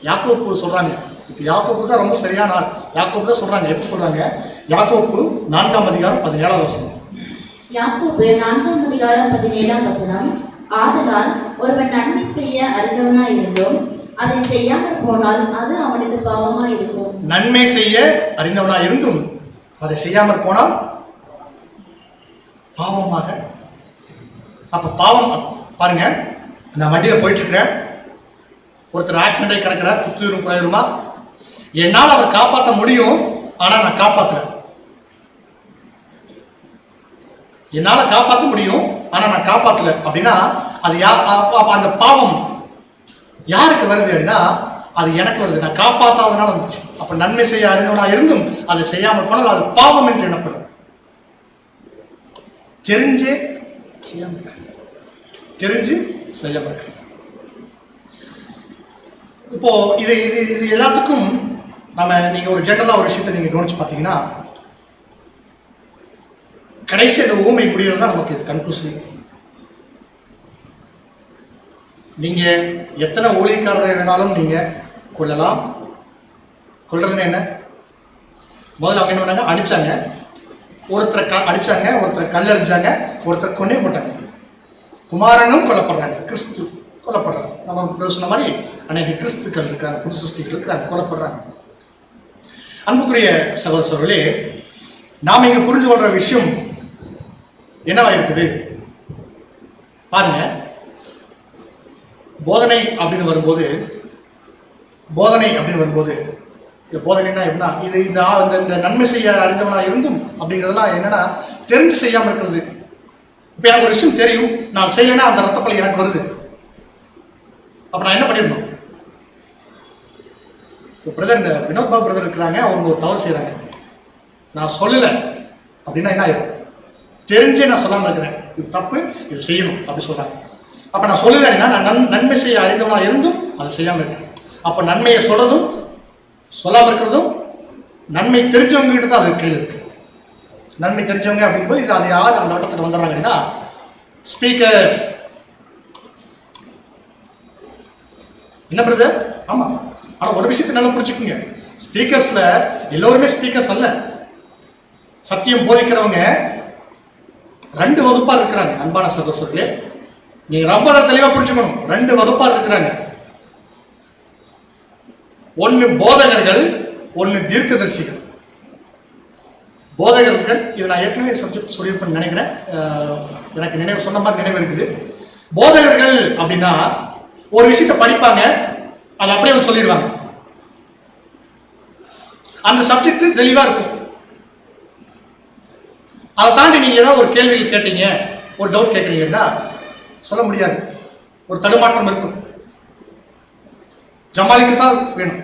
யாக்கோப்பு சொல்றாங்க. இப்ப யாக்கோப்பு தான் ரொம்ப சரியான ஆள். யாக்கோப்பு தான் சொல்றாங்க. எப்படி சொல்றாங்க? யாக்கோப்பு 4ஆம் அதிகாரம் 17ஆம் வசனம். யாக்கோப்பு 4ஆம் அதிகாரம் 17ஆம் வசனம். ஆதலால் ஒருவன் நன்மை செய்ய அறிந்தவனா இருந்தும் அதை செய்யாமல் போனால் அது அவனுக்கு பாவமா இருக்கும். நன்மை செய்ய அறிந்தவனா இருந்தும் அதை செய்யாமல் போனால் பாவமாக. அப்ப பாவம் பாருங்க, நான் வண்டியில போயிட்டு இருக்கிறேன், ஒருத்தர் ஆக்சிடென்ட் ஆகி கிடக்கிறார், குத்துயிரும் குறையுமா, என்னால் அவரை காப்பாற்ற முடியும், ஆனா நான் காப்பாற்ற முடியும், ஆனா நான் காப்பாற்றல அப்படின்னா அது அந்த பாவம் யாருக்கு வருது அப்படின்னா அது எனக்கு வருது. நான் காப்பாற்றாதனால வந்துச்சு. அப்ப நன்மை செய்ய அறிந்தவனா இருந்தும் அதை செய்யாமல் போனால் அது பாவம் என்று எண்ணப்படும். தெரிஞ்சு செய்யாம. இப்போ இது இது இது எல்லாத்துக்கும் நீங்க ஒரு ஜெனரலா ஒரு விஷயத்தை நீங்க கவனிச்சு பார்த்தீங்கன்னா, கடைசி அந்த ஊமை முடிகிறது தான் நமக்கு இது கன்க்ளூஷன். நீங்க எத்தனை ஊழியக்காரரை வேணாலும் நீங்க கொல்லலாம். கொல்றதுன்னு என்ன? முதல்ல அவங்க என்ன பண்ணாங்க? அடிச்சாங்க, ஒருத்தரை அடிச்சாங்க, ஒருத்தரை கல்லறிஞ்சாங்க, ஒருத்தர் கொண்டே போட்டாங்க. குமாரனும் கொல்லப்படுறாங்க, கிறிஸ்து கொல்லப்படுறாங்க. நம்ம சொன்ன மாதிரி அநேக கிறிஸ்துக்கள் இருக்காங்க, புது சிருஷ்டிகள் இருக்கிறாங்க, கொல்லப்படுறாங்க. அன்புக்குரிய சகோதரர்களே, நாம இங்க புரிஞ்சு கொள்ற விஷயம் என்னவா இருக்குது பாருங்க. போதனை அப்படின்னு வரும்போது போதனைன்னா எப்படின்னா, இது இந்த நன்மை செய்ய அறிந்தவனா இருந்தும் அப்படிங்கிறதெல்லாம் என்னன்னா தெரிஞ்சு செய்யாம இருக்கிறது. இப்ப எனக்கு ஒரு விஷயம் தெரியும், நான் செய்யலைன்னா அந்த ரத்தப்பழி எனக்கு வருது, அப்ப நான் என்ன பண்ணிடணும்? பிரதர் வினோத் பாபு பிரதர் இருக்கிறாங்க, அவங்க ஒரு தவறு செய்யறாங்க, நான் சொல்லல அப்படின்னா என்ன ஆயிடும்? தெரிஞ்சே நான் சொல்லாம இருக்கிறேன், இது தப்பு, இது செய்யணும் அப்படி சொல்றாங்க. அப்ப நான் சொல்லலைன்னா நான் நன்மை செய்ய அறிந்தவனா இருந்தும் அதை செய்யாம இருக்கிறேன். அப்ப நன்மையை சொல்றதும் சொல்லாம இருக்கிறதும் நன்மை தெரிஞ்சவங்க கிட்ட தான் அது கீழே இருக்கு. நன்மை தெரிஞ்சவங்க அப்படிங்கும்போது இது அது யார் அந்த வட்டத்தில் வந்துடுறாங்கன்னா ஸ்பீக்கர்ஸ். என்ன பிரதர்? ஆமா. ஆனா ஒரு விஷயத்தை நல்லா புரிஞ்சுக்குங்க, ஸ்பீக்கர்ஸ்ல எல்லோருமே ஸ்பீக்கர்ஸ் அல்ல. சத்தியம் போதிக்கிறவங்க 2 வகுப்பா இருக்கிறாங்க. அன்பான சகோதரர்களே, நீங்க ரொம்ப தெளிவா புரிஞ்சுக்கணும். 2 வகுப்பா இருக்கிறாங்க. ஒன்னு போதகர்கள், ஒன்னு தீர்க்கதரிசிகள். போதகர்கள், இது நான் ஏற்கனவே சப்ஜெக்ட் சொல்லியிருப்பேன்னு நினைக்கிறேன், எனக்கு நினைவு சொன்ன மாதிரி நினைவு இருக்குது. போதகர்கள் அப்படின்னா ஒரு விஷயத்தை படிப்பாங்க, அதை அப்படியே சொல்லிடுவாங்க. அந்த சப்ஜெக்ட் தெளிவா இருக்கும். அதை தாண்டி நீங்க ஏதாவது ஒரு கேள்விகள் கேட்டீங்க, ஒரு டவுட் கேட்குறீங்கன்னா சொல்ல முடியாது, ஒரு தடுமாற்றம் இருக்கும், ஜமாலிக்குத்தான் வேணும்.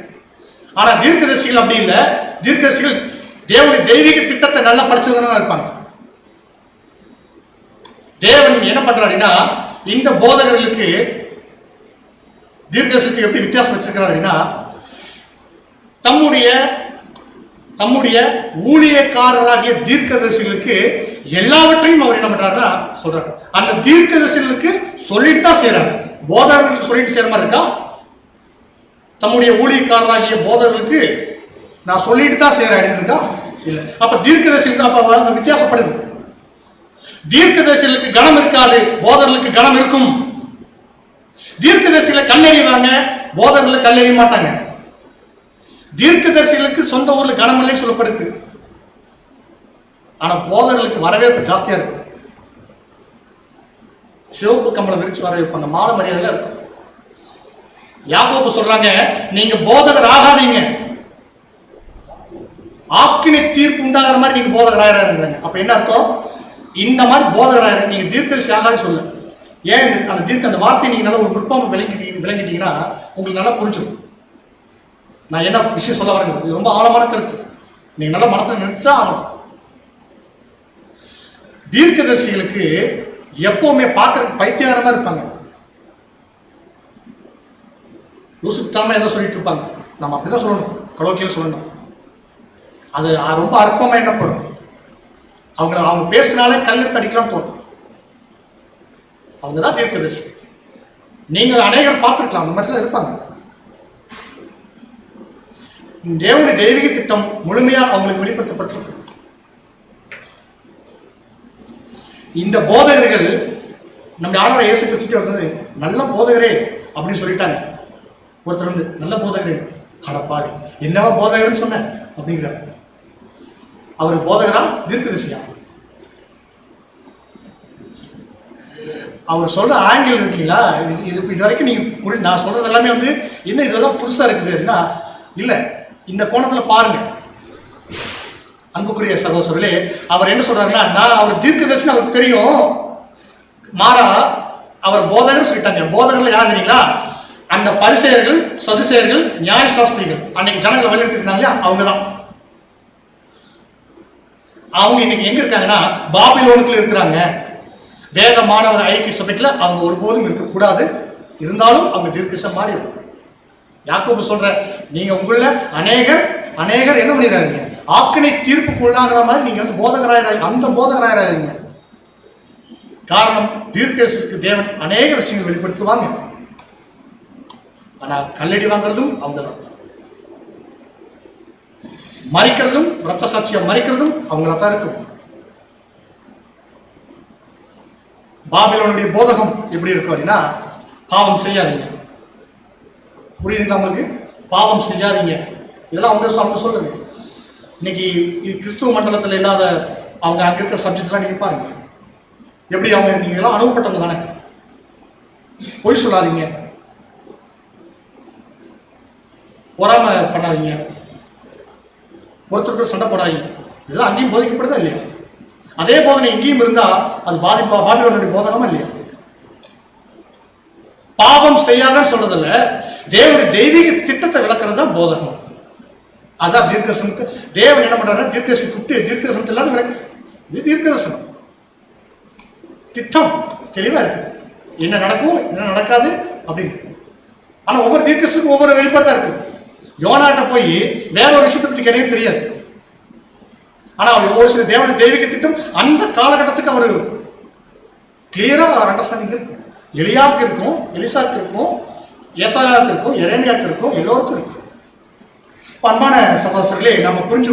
ஆனா தீர்க்கதரிசிகள் அப்படி இல்லை. தீர்க்கதரிசிகள் தேவனுடைய தெய்வீக திட்டத்தை நல்லா படிச்சவங்க இருப்பாங்க. தேவன் என்ன பண்றாருன்னா, இந்த போதகர்களுக்கு தீர்க்கதரிசிக்கு எப்படி வித்தியாசம் வச்சிருக்கிறார் அப்படின்னா, தம்முடைய ஊழியக்காரராகிய தீர்க்கதரிசிகளுக்கு எல்லாவற்றையும் அவர் என்ன பண்றாருன்னா சொல்றாரு. அந்த தீர்க்கதரிசிகளுக்கு சொல்லிட்டு தான் செய்யறாரு. போதகர்களுக்கு சொல்லிட்டு செய்யற மாதிரி இருக்கா? தம்முடைய ஊழியக்காரராகிய போதகர்களுக்கு நான் சொல்லிட்டு தான் செய்யறேன் இருக்கா? இல்ல. அப்ப தீர்க்கதரிசிகளுக்கு அப்ப வித்தியாசப்படுது. தீர்க்கதரிசிகளுக்கு கனம் இருக்காது, போதகர்களுக்கு கனம் இருக்கும். தீர்க்கதரிசிகளை கல்லெறிவாங்க, போதகர்களை கல்லெறிய மாட்டாங்க. தீர்க்கதரிசிகளுக்கு சொந்த ஊர்ல கனம் இல்லைன்னு சொல்லப்படுது. ஆனா போதகர்களுக்கு வரவேற்பு ஜாஸ்தியா இருக்கும். சிவப்பு கம்பளம் விரிச்சு வரவேற்பாங்க, மாலை மரியாதையில இருக்கும். யாக்கோபு சொல்றாங்க, நீங்க போதகர் ஆகாதீங்க, ஆக்கினை தீர்ப்பு உண்டாகிற மாதிரி நீங்க போதகர் ஆயிராங்க. அப்ப என்ன அர்த்தம்? இந்த மாதிரி போதகர் ஆயிரம், நீங்க தீர்க்கதரிசி ஆகாது சொல்ல. ஏன் அந்த வார்த்தை நீங்க நல்லா ஒரு நுட்பம் விளங்கிட்டீங்கன்னா உங்களுக்கு நல்லா புரிஞ்சிடும் நான் என்ன விஷயம் சொல்ல வரேன். இது ரொம்ப ஆழமான கருத்து, நீங்க நல்லா மனசுல நினைச்சா ஆகணும். தீர்க்கதரிசிகளுக்கு எப்பவுமே பார்க்கற பைத்தியகாரமா இருப்பாங்க, லூசுத்தாம ஏதோ சொல்லிட்டு இருப்பாங்க. நம்ம அப்படிதான் சொல்லணும், கலோக்கியில் சொல்லணும். அது ரொம்ப அற்பமா என்னப்படும். அவங்க பேசினாலே கல்லெடுத்து அடிக்கலாம் தோணும். அவங்க தான் தீர்க்கதரிசி. நீங்க அநேகர் பார்த்துருக்கலாம், அந்த மாதிரிலாம் இருப்பாங்க. தேவனுடைய தெய்வீக திட்டம் முழுமையா அவங்களுக்கு வெளிப்படுத்தப்பட்டிருக்கு. இந்த போதகர்கள் நம்ம ஆண்டவர் இயேசு கிறிஸ்துக்கு வந்தது நல்ல போதகரே அப்படின்னு சொல்லிட்டாங்க. ஒருத்தர் வந்து நல்ல போதகரே, அடப்பாரு என்னவா போதகர்னு சொன்ன அப்படிங்கிறார். அவர் போதகரா தீர்க்கதரிசியா? அவர் சொல்ற ஆங்கிள் இருக்கீங்களா, இது வரைக்கும் நீங்க நான் சொல்றது எல்லாமே வந்து என்ன இதெல்லாம் புதுசா இருக்குது அப்படின்னா இல்ல, இந்த கோணத்துல பாருங்க. அன்புக்குரிய சகோதரர்களே, அவர் என்ன சொல்றாருன்னா, நான் அவர் தீர்க்கதரிசி அவருக்கு தெரியும், மாறா அவர் போதகர் சொல்லிட்டாங்க. போதகர்ல யார் தெரியுங்களா? அந்த பரிசேயர்கள், சதுசேயர்கள், நியாய சாஸ்திரிகள், அன்னைக்கு ஜனங்களை வழிநடத்திருக்காங்க இல்லையா, அவங்கதான். அவங்க இன்னைக்கு எங்க இருக்காங்கன்னா பாபிலோனுக்குள்ள இருக்கிறாங்க. வேத மாணவர் ஐக்கிய சபைக்குள்ள அவங்க ஒருபோதும் இருக்கக்கூடாது. இருந்தாலும் அவங்க தீர்க்கதரிசி மாறி. யாக்கோபு சொல்ற, நீங்க உங்கள அநேகர் என்ன பண்ணிடாதீங்க, ஆக்கினை தீர்ப்புக்கு உள்ளாகிற மாதிரி நீங்க வந்து போதகராயிராங்க, அந்த போதகராயிராங்க. காரணம், தீர்க்கதரிசிக்கு தேவன் அநேக விஷயங்கள் வெளிப்படுத்துவாங்க. ஆனா கல்லடி வாங்குறதும் அவங்கதான், மறிக்கிறதும் ரத்த சாட்சியை மறிக்கிறதும் அவங்களாத்தான் இருக்கும். பாபிலோனுடைய போதகம் எப்படி இருக்கும் அப்படின்னா, பாவம் செய்யாதீங்க. புரியுதுங்களா உங்களுக்கு? பாவம் செய்யாதீங்க, இதெல்லாம் அவங்க சொல்லுங்க. இன்னைக்கு கிறிஸ்துவ மண்டலத்தில் இல்லாத அவங்க அங்க இருக்கிற சப்ஜெக்ட்லாம் நீங்க பாருங்க, எப்படி அவங்க நீங்க எல்லாம் அனுப்பப்பட்டவங்க தானே. பொய் சொல்லாதீங்க, பொறாம பண்ணாதீங்க, ஒருத்தருக்கு சண்டை போடாதீங்க. இதெல்லாம் அங்கேயும் போதிக்கப்படுதா இல்லையா? அதே போதனை இங்கேயும் இருந்தா அது பாபிலோனுடைய போதகமா இல்லையா? பாவம் செய்யாதன்னு சொல்றதில்ல, தேவனுடைய தெய்வீக திட்டத்தை விளக்குறது தான் போதகம். அதான் தீர்க்கதரிசனத்தை தேவன் என்ன பண்றாரு, தீர்க்கதரிசனம் கூப்பிட்டு தீர்க்கதரிசனத்தை இல்லாத விளக்கு. இது தீர்க்கதரிசனம் திட்டம் தெளிவா இருக்குது, என்ன நடக்கும் என்ன நடக்காது அப்படின்னு. ஆனா ஒவ்வொரு தீர்க்கதரிசனுக்கும் ஒவ்வொரு வெளிப்பாடு தான் இருக்கு. யோனாட்ட போய் வேற ஒரு விஷயத்தை பத்தி கிடையாது தெரியாது. ஆனா ஒரு சில தேவனுடைய தெய்வீக திட்டம் அந்த காலகட்டத்துக்கு அவர் கிளியரா அண்டர்ஸ்டாண்டிங் இருக்கும். எலியாவுக்கு இருக்கும், எலிசாக்கு இருக்கும், ஏசாயாவுக்கு இருக்கும், எரேமியாவுக்கு இருக்கும், எல்லோருக்கும் இருக்கும். அன்பான சகோதரர்களே, நம்ம புரிஞ்சு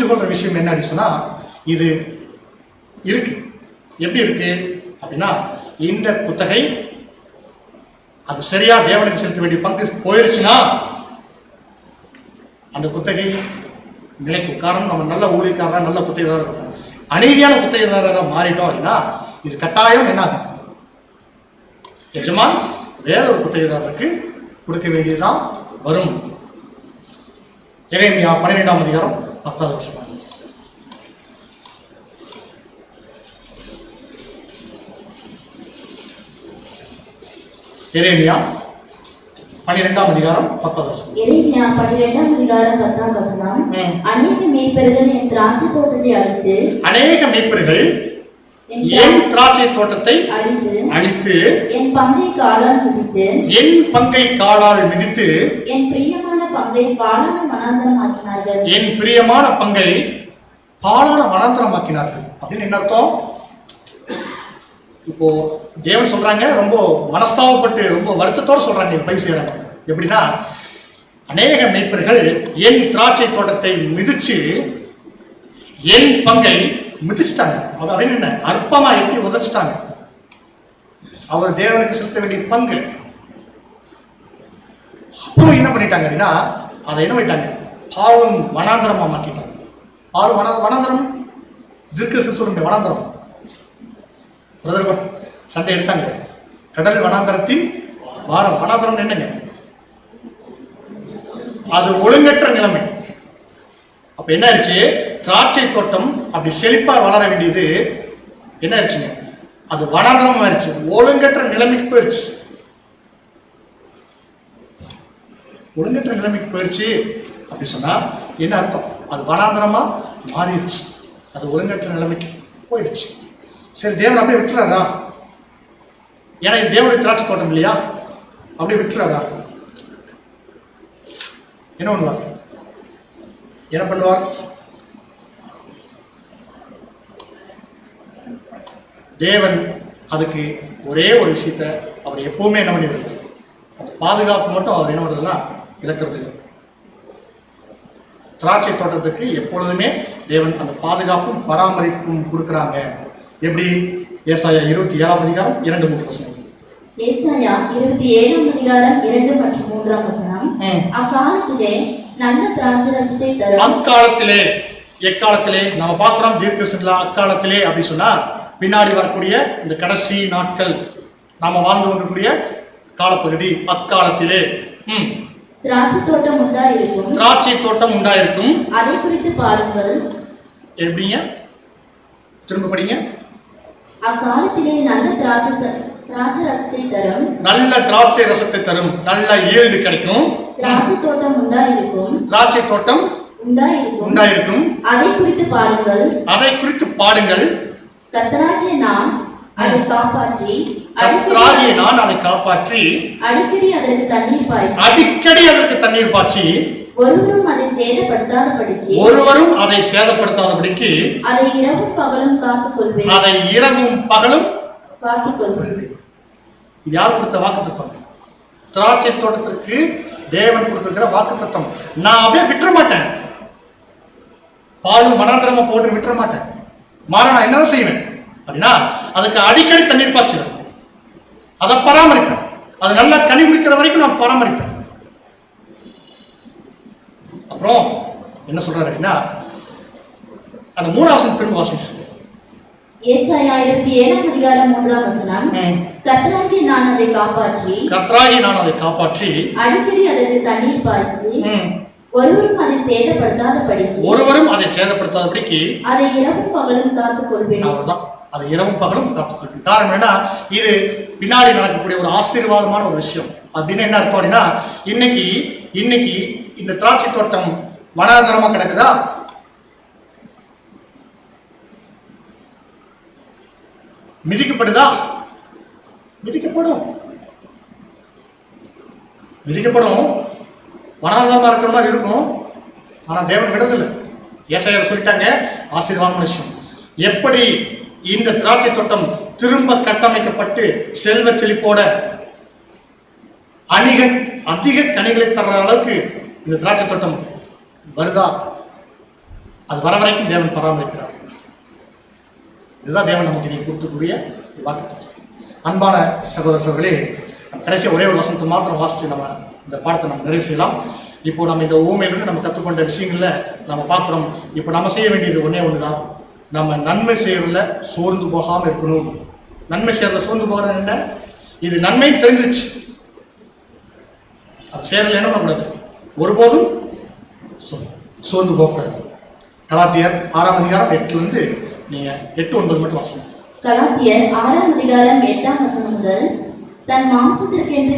கொள்ற விஷயம் என்ன அப்படின்னு சொன்னா, இது இருக்கு. எப்படி இருக்கு அப்படின்னா, இந்த குத்தகை அது சரியா தேவனுக்கு செலுத்த வேண்டிய பங்கு போயிருச்சுன்னா அந்த குத்தகை நிலைக்கும். காரணம், நம்ம நல்ல ஊழியக்காரராக நல்ல குத்தகைதாரர் இருக்கும். அநீதியான குத்தகைதாரராக மாறிட்டோம் அப்படின்னா இது கட்டாயம் என்ன ஆகும்? எஜமான் வேற ஒரு குத்தகைதாரருக்கு கொடுக்க வேண்டியதுதான் வரும். எரேமியா 12ஆம் அதிகாரம் 10வது வசனம். எரேமியா 12ஆம் அதிகாரம் 10வது வசனம். எரேமியா 12ஆம் அதிகாரம் 10ஆம் வசனம். அநேக மேய்ப்பர்கள் என் திராட்சை தோட்டத்தை அழித்து என் திராட்சை தோட்டத்தை அழித்து என் பங்கை காலால் மிதித்து என் பிரியமான பங்கை பாழான வனாந்தரமாக்கினார்கள். அப்படின்னு என்ன அர்த்தம்? இப்போ தேவன் சொல்றாங்க, ரொம்ப மனஸ்தாபப்பட்டு ரொம்ப வருத்தத்தோடு சொல்றாங்க, பதிவு செய்யறாங்க. எப்படின்னா, அநேக மேய்ப்பர்கள் என் திராட்சை தோட்டத்தை மிதிச்சு என் பங்கை மிதிச்சிட்டாங்க. அப்படின்னு என்ன அற்பமா எப்படி உதச்சிட்டாங்க. அவர் தேவனுக்கு செலுத்த வேண்டிய பங்கு. அப்புறம் என்ன பண்ணிட்டாங்க அப்படின்னா, அதை என்ன பண்ணிட்டாங்க? பாவம் வனாந்தரமா மாற்றிட்டாங்க. வனாந்தரம் தீர்க்கதரிசி சொல்லுங்க, வனாந்தரம் சண்டை எடுத்தாங்க. கடல் வனாந்தரத்தின் வாரம். வனாந்தரம் என்னங்க? அது ஒழுங்கற்ற நிலைமை. அப்ப என்ன ஆயிடுச்சு? திராட்சை தோட்டம் அப்படி செழிப்பா வளர வேண்டியது என்ன ஆயிடுச்சுங்க? அது வனாந்தரம் ஆயிடுச்சு, ஒழுங்கற்ற நிலைமைக்கு போயிடுச்சு. ஒழுங்கற்ற நிலைமைக்கு போயிடுச்சு அப்படி சொன்னா என்ன அர்த்தம்? அது வனாந்தரமா மாறிடுச்சு, அது ஒழுங்கற்ற நிலைமைக்கு போயிடுச்சு. சரி, தேவன் அப்படியே விட்டுறாரா? ஏன்னா இது தேவனுடைய திராட்சை தோட்டம் இல்லையா? அப்படியே விட்டுறாரா? என்ன பண்ணுவார்? என்ன பண்ணுவார்? தேவன் அதுக்கு ஒரே ஒரு விஷயத்த அவர் எப்பவுமே என்ன பண்ணிடுறாரு, அந்த பாதுகாப்பு மட்டும் அவர் என்ன பண்ணுறதுனா இழக்கிறது இல்லை. திராட்சை தோட்டத்துக்கு எப்பொழுதுமே தேவன் அந்த பாதுகாப்பும் பராமரிப்பும் கொடுக்குறாங்க. எப்படி? ஏசாயா 27ஆம் அதிகாரம் 2-3 வசனம். ஏசாயா 27ஆம் அதிகாரம் 2 மற்றும் 3ஆம் வசனம். அக்காலத்திலே நல்ல திராட்சை ரசத்தை தரும். அக்காலத்திலே, எக்காலத்திலே நம்ம பார்க்கிறோம் தீர்க்கதரிசனத்துல அக்காலத்திலே அப்படி சொன்னா பின்னாடி வரக்கூடிய இந்த கடைசி நாட்கள் நாம வாழ்ந்து கொண்டிருக்கூடிய காலப்பகுதி. அக்காலத்திலே திராட்சை தோட்டம் உண்டாயிருக்கும். திராட்சை தோட்டம் உண்டாயிருக்கும். அதை குறித்து பாருங்கள். எப்படிங்க? திரும்ப படிங்க. அக்காலத்திலே நல்ல திராட்சை ரசத்தை தரும். நல்ல திராட்சை ரசத்தை தரும். நல்ல ஈல்டு கிடைக்கும். திராட்சை தோட்டம் உண்டாயிருக்கும். திராட்சை தோட்டம் உண்டாயிருக்கும். அதை குறித்து பாடுங்கள். அதை குறித்து பாடுங்கள். கர்த்தராகிய நான் அதை காப்பாற்றி அடிக்கடி அதற்கு தண்ணீர் பாய்ச்சி ஒருவரும் அதை சேதப்படுத்தாதபடிக்கு அதை இரவும் பகலும் காத்துக்கொள்வேன். யார் கொடுத்த வாக்குத்தத்தம்? திராட்சை தோட்டத்திற்கு தேவன் கொடுத்திருக்கிற வாக்குத்தத்தம். நான் அப்படியே விட்டுற மாட்டேன், பாலும் வனாந்தரமா போட்டு விட்டுற மாட்டேன். மாற நான் என்னதான் செய்வேன் அப்படின்னா, அதுக்கு அடிக்கடி தண்ணீர் பாய்ச்சுவேன், அதை பராமரிப்பேன். அது நல்லா கனி பிடிக்கிற வரைக்கும் நான் பராமரிப்பேன். அப்புறம் என்ன சொல்றாரு அப்படின்னா, அந்த 3ஆம் வசனம் திரும்ப வாசிச்சு. ஏசாயா 27ஆம் அதிகாரம் 3ஆம் வசனம். கர்த்தராகிய நான் அதை காப்பாற்றி அடிக்கடி அதற்கு தண்ணீர் பாய்ச்சி ஒருவரும் அதை சேதப்படுத்தாதபடிக்கு அதை இரவும் பகலும் காத்துக்கொள்வேன். அவ்வளவுதான், அதை இரவும் பகலும் காத்துக்கொள்வேன். காரணம் என்ன? இது பின்னாடி நடக்கக்கூடிய ஒரு ஆசீர்வாதமான ஒரு விஷயம். அப்படின்னு என்ன அர்த்தம் அப்படின்னா, இன்னைக்கு இந்த திராட்சை தோட்டம் வனாந்தரமா கிடக்குதா? மிதிக்கப்படுதா? மிதிக்கப்படும். வனாந்தரமா இருக்கிற மாதிரி இருக்கும். ஆனா தேவன் விடுறதில்லை. ஏசாயா சொல்லிட்டாங்க, ஆசீர்வாதமான விஷயம். எப்படி இந்த திராட்சை தோட்டம் திரும்ப கட்டமைக்கப்பட்டு செல்வ செழிப்போட அதிக கனிகளை தர்ற அளவுக்கு இந்த திராட்சை தோட்டம் வருதா? அது வர வரைக்கும் தேவன் பராமரிக்கிறார். இதுதான் தேவன் நமக்கு இன்னைக்கு கொடுத்துக்கூடிய வாக்குத்தத்தம். அன்பான சகோதர சகோதரர்களே, கடைசியாக ஒரே ஒரு வசனத்தை மாத்திரம் வாசித்து நம்ம இந்த பாடத்தை நம்ம நிறைவு செய்யலாம். இப்போ நம்ம இந்த ஊமையிலிருந்து நம்ம கற்றுக்கொண்ட விஷயங்கள்ல நம்ம பார்க்குறோம். இப்போ நம்ம செய்ய வேண்டியது ஒன்றே ஒன்று தான். நம்ம நன்மை செய்யறதுல சோர்ந்து போகாமல் இருக்கணும். நன்மை செய்யறதுல சோர்ந்து போகிறது என்ன? இது நன்மை தெரிஞ்சிச்சு, அது செய்யறதுல என்ன பண்ணக்கூடாது, ஒருபோதும் சோர்ந்து போகக்கூடாது. கலாத்தியர் 6ஆம் அதிகாரம் 8லிருந்து நீங்க 8-9 மட்டும் வாசிங்க. கலாத்தியர் 6ஆம் அதிகாரம் 8ஆம் வசனம் முதல், தன் மாம்சத்திற்கென்று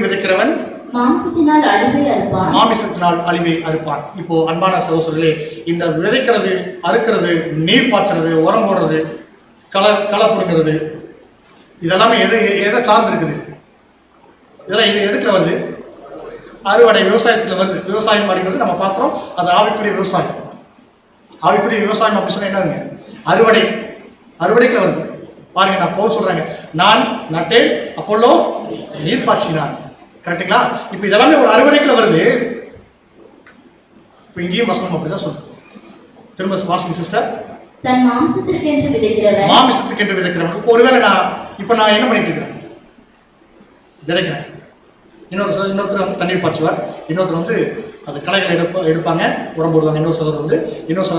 விதைக்கிறவன் மாம்சத்தினால் அழிவை அறுப்பான். இப்போ அன்பான சகோதரர்களே, இந்த விதைக்கிறது, அறுக்கிறது, நீர் பாய்ச்சறது, உரம் போடுறது, களை பிடுங்கிறது, இதெல்லாமே எதை சார்ந்து இருக்குது? இதெல்லாம் இது எதுக்குள்ள வருது? அறுவடை, விவசாயத்துல வருது. விவசாயம் அப்படிங்கிறது நம்ம பார்க்குறோம், அது ஆவிக்குரிய விவசாயம். ஆவிக்குரிய விவசாயம் அப்படி சொன்னா என்னங்க? அறுவடைக்குள்ள வருது. பாருங்க, நான் பவுல் சொல்றாங்க, நான் நட்டேன், அப்போலோ நீர் பாய்ச்சினான். கரெக்டுங்களா? இப்போ இதெல்லாமே ஒரு அறுவடைக்குள்ள வருது. இப்போ இங்கேயும் வசனம் அப்படிதான் சொல்லுது. திரும்ப வாசிங்க சிஸ்டர். தன் மாம்சத்திற்கென்று விதைக்கிறவன். இப்போ ஒருவேளை நான் என்ன பண்ணிட்டு இருக்கிறேன்? விதைக்கிறேன். இன்னொருத்தர் வந்து தண்ணீர் பாய்ச்சுவார், இன்னொருத்தர் வந்து அது களைகளை எடுப்பாங்க, உரம் போடுவாங்க, இன்னொரு சிலர்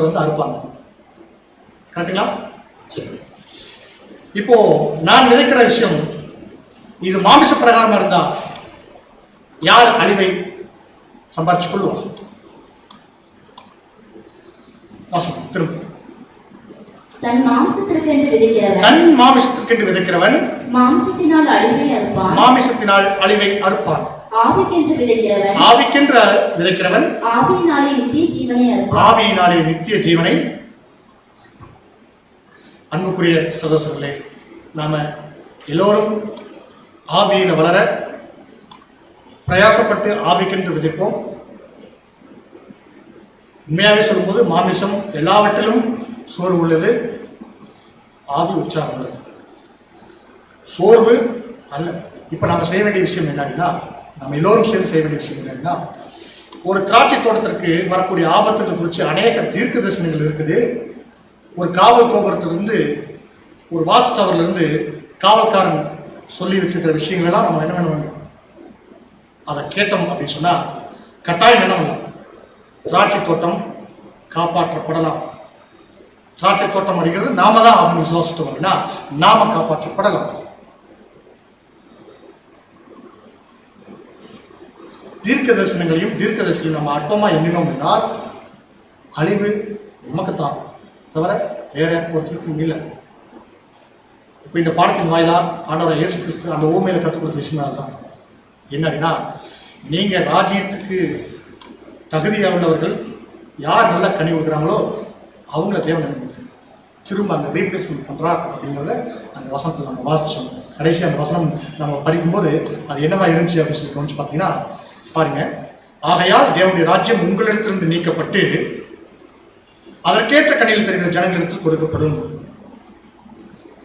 வந்து அறுப்பாங்க. கரெக்டுங்களா? இப்போ நான் விதைக்கிற விஷயம் இது மாமிச பிரகாரமா இருந்தா யார் அழிவை சம்பாரிச்சு கொள்வார்? திரும்ப தன் மாமிசத்திற்கென்று விதைக்கிறவன் மாம்சத்தினால் அழிவை அறுப்பான். ஆவிக்கென்று விதைக்கிறவன் ஆவியினாலே நித்திய ஜீவனை. அன்புக்குரிய சகோதரர்களே, நாம எல்லோரும் ஆவியில வளர பிரயாசப்பட்டு ஆவிக்கென்று விதைப்போம். உண்மையாகவே சொல்லும்போது மாமிசம் எல்லாவற்றிலும் சோர்வு உள்ளது, ஆவி உற்சாகம் உள்ளது. சோர்வு அல்ல. இப்ப நம்ம செய்ய வேண்டிய விஷயம் என்னன்னா, நம்ம எல்லோரும் சேர்ந்து செய்ய வேண்டிய விஷயம் என்னன்னா, ஒரு திராட்சை தோட்டத்திற்கு வரக்கூடிய ஆபத்துகள் குறித்து அநேக தீர்க்க தரிசனங்கள் இருக்குது. ஒரு காவல் கோபுரத்திலிருந்து, ஒரு வாட்ச் டவர்ல இருந்து காவல்காரன் சொல்லி வச்சிருக்கிற விஷயங்கள் எல்லாம் நம்ம என்ன பண்ணணும்? அதை கேட்டோம் அப்படின்னு சொன்னா கட்டாயம் என்ன பண்ணலாம்? திராட்சை தோட்டம் காப்பாற்றப்படலாம். திராட்சை தோட்டம் அடிக்கிறது நாம தான் அப்படின்னு விசுவாசிட்டோம் அப்படின்னா நாம காப்பாற்றப்படலாம். தீர்க்க தரிசனங்களையும் நம்ம அற்பமா எண்ணினோம் என்றால் அழிவு நமக்குத்தான், தவிர வேற ஒருத்தருக்கும் இல்லை. இப்போ இந்த பாடத்தின் வாயிலா ஆண்டவர் இயேசு கிறிஸ்து அந்த ஊமையில கற்றுக் கொடுத்த விஷயம் தான் என்ன அப்படின்னா, நீங்க ராஜ்யத்துக்கு தகுதியானவர்கள் யார் நல்ல கனி கொடுக்குறாங்களோ அவங்கள தேவன் திரும்ப அந்த ரீப்ளேஸ்மெண்ட் பண்றார் அப்படிங்கிறத அந்த வசனத்தில் நம்ம வாசிச்சோம். கடைசி அந்த வசனம் நம்ம படிக்கும்போது அது என்னவா இருந்துச்சு அப்படின்னு சொல்லி கவனிச்சு பார்த்தீங்கன்னா, பாருங்க, ஆகையால் தேவனுடைய ராஜ்யம் உங்களிடத்திலிருந்து நீக்கப்பட்டு அதற்கேற்ற கனியில் தெரிகிற ஜனங்களிடத்தில் கொடுக்கப்படும்.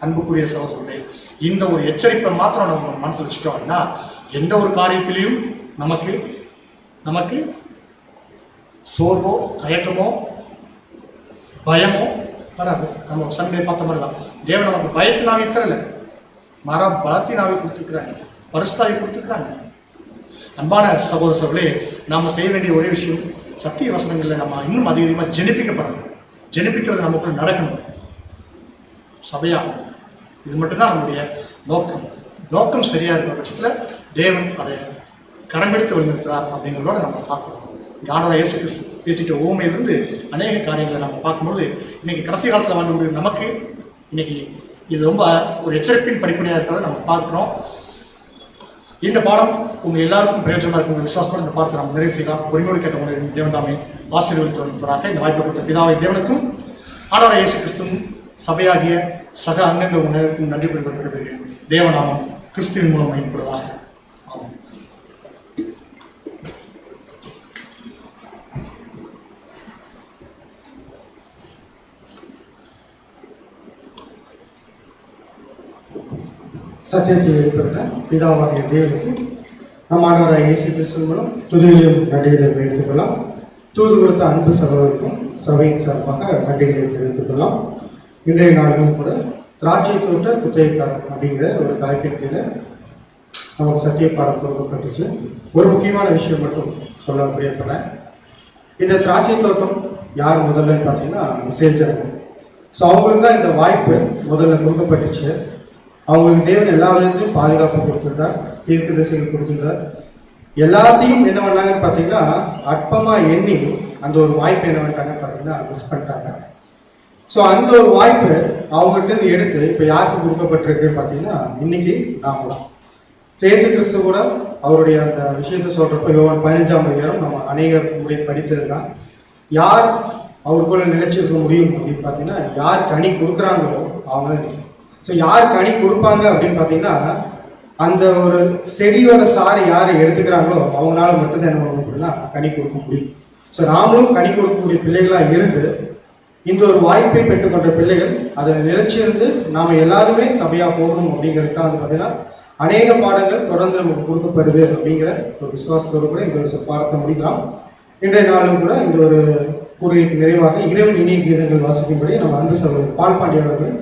அன்புக்குரிய சகோதரர்களே, இந்த ஒரு எச்சரிப்பை மாத்திரம் நம்ம மனசில் வச்சுட்டோம் அப்படின்னா எந்த ஒரு காரியத்திலையும் நமக்கு சோர்வோ தயக்கமோ பயமோ வராது. நம்ம சண்டை பார்த்த மாதிரி தான் தேவன் நமக்கு பயத்தினாவே தரல, பலத்தினாவே கொடுத்துருக்குறாங்க, பரிசுத்தாவே கொடுத்துருக்குறாங்க. அன்பான சகோதரர்களே, நாம செய்ய வேண்டிய ஒரே விஷயம், சத்திய வசனங்களில் நம்ம இன்னும் அதிகமாக ஜெனிப்பிக்கப்படணும். ஜெனிப்பிக்கிறது நமக்கு நடக்கணும் சபையா. இது மட்டும்தான் நம்முடைய நோக்கம் சரியா இருக்கிற பட்சத்தில் தேவன் அதை கரம்பெடுத்து வழிநிறுத்துறார் அப்படிங்கிறதோட நம்ம பார்க்கணும். ஆண்டவர் இயேசு கிறிஸ்து பேசிட்ட ஊமையிலிருந்து அநேக காரியங்களை நம்ம பார்க்கும்போது இன்னைக்கு கடைசி காலத்தில் வாழ்க்கக்கூடிய நமக்கு இன்னைக்கு இது ரொம்ப ஒரு எச்சரிப்பின் படிப்படியாக இருக்கிறத நம்ம பார்க்குறோம். இந்த பாடம் உங்கள் எல்லாருக்கும் பிரயோஜனமாக இருக்கும் விசுவாசத்தோடு இந்த பாடத்தை நம்ம நிறைவு செய்யலாம். ஒருமுறை கேட்ட உங்களுடைய தேவன் தாமே ஆசீர்வதித்து வருவதாக இந்த வாய்ப்பு கொடுத்த பிதாவை தேவனுக்கும் ஆண்டவர் இயேசு கிறிஸ்துவும் சபையாகிய சக அங்கங்கள் உணர்வுக்கும் நன்றி குறிப்பிடுகிறது. தேவநாமம் கிறிஸ்துவின் மூலம் பயன்படுவதாக. ஆமாம். சத்தியத்தை வெளிப்படுத்த பிதாவாகிய தேவனுக்கு நம் ஆண்டவராகிய இயேசு கிறிஸ்து மூலம் துதியிலும் நன்றிகளை வைத்துக் கொள்ளலாம். தூது கொடுத்த அன்பு சகோதரருக்கும் சபையின் சார்பாக நன்றிகளை தெரிவித்துக் கொள்ளலாம். இன்றைய நாளிலும் கூட திராட்சை தோட்ட குத்தகைக்காரன் அப்படிங்கிற ஒரு தலைப்பின் கீழே நமக்கு சத்திய பாடம் கொடுக்கப்பட்டுச்சு. ஒரு முக்கியமான விஷயம் மட்டும் சொல்ல பிரியப்படுறேன். இந்த திராட்சை தோட்டம் யார் முதல்ல பார்த்தீங்கன்னா இஸ்ரவேலர்கள். ஸோ அவங்களுக்கு தான் இந்த வாய்ப்பு முதல்ல கொடுக்கப்பட்டுச்சு. அவங்களுக்கு தேவன் எல்லா விதத்திலையும் பாதுகாப்பு கொடுத்துருந்தார், தீர்க்க திசைகள் கொடுத்துருந்தார். எல்லாத்தையும் என்ன பண்ணாங்கன்னு பார்த்தீங்கன்னா அற்பமாக எண்ணி அந்த ஒரு வாய்ப்பு என்ன பண்ணிட்டாங்கன்னு பார்த்தீங்கன்னா மிஸ் பண்ணிட்டாங்க. ஸோ அந்த ஒரு வாய்ப்பு அவங்ககிட்ட எடுத்து இப்போ யாருக்கு கொடுக்கப்பட்டிருக்குன்னு பார்த்தீங்கன்னா இன்னைக்கு நாம தான். இயேசு கிறிஸ்து கூட அவருடைய அந்த விஷயத்தை சொல்றப்ப யோவான் 15ஆம் அதிகாரம் நம்ம அநேக முறை படித்தது தான். யார் அவருக்குள்ள நிலைச்சிருக்க முடியும் அப்படின்னு பார்த்தீங்கன்னா யார் கனி கொடுக்குறாங்களோ அவங்க தான். ஸோ யார் கனி கொடுப்பாங்க அப்படின்னு பார்த்தீங்கன்னா அந்த ஒரு செடியோட சாரை யாரை எடுத்துக்கிறாங்களோ அவங்களால மட்டும்தான் என்ன பண்ண முடியும்னா கனி கொடுக்க முடியும். ஸோ நாமளும் கனி கொடுக்கக்கூடிய பிள்ளைகளாக இருந்து இந்த ஒரு வாய்ப்பை பெற்றுக்கொண்ட பிள்ளைகள் அதில் நிலைச்சிருந்து நாம் எல்லாருமே சபையாக போகணும் அப்படிங்கிறது தான் வந்து பார்த்தீங்கன்னா அநேக பாடங்கள் தொடர்ந்து நமக்கு கொடுக்கப்படுது அப்படிங்கிற ஒரு விசுவாசத்தோடு கூட இந்த ஒரு பாடத்தை முடிக்கலாம். இன்றைய நாளும் கூட இந்த ஒரு கூடுகைக்கு நிறைவாக இறைவன் இனிய கீதங்கள் வாசிக்கும்படி நம்ம அன்பு சகோதரர் பால் பாண்டிய அவர்கள்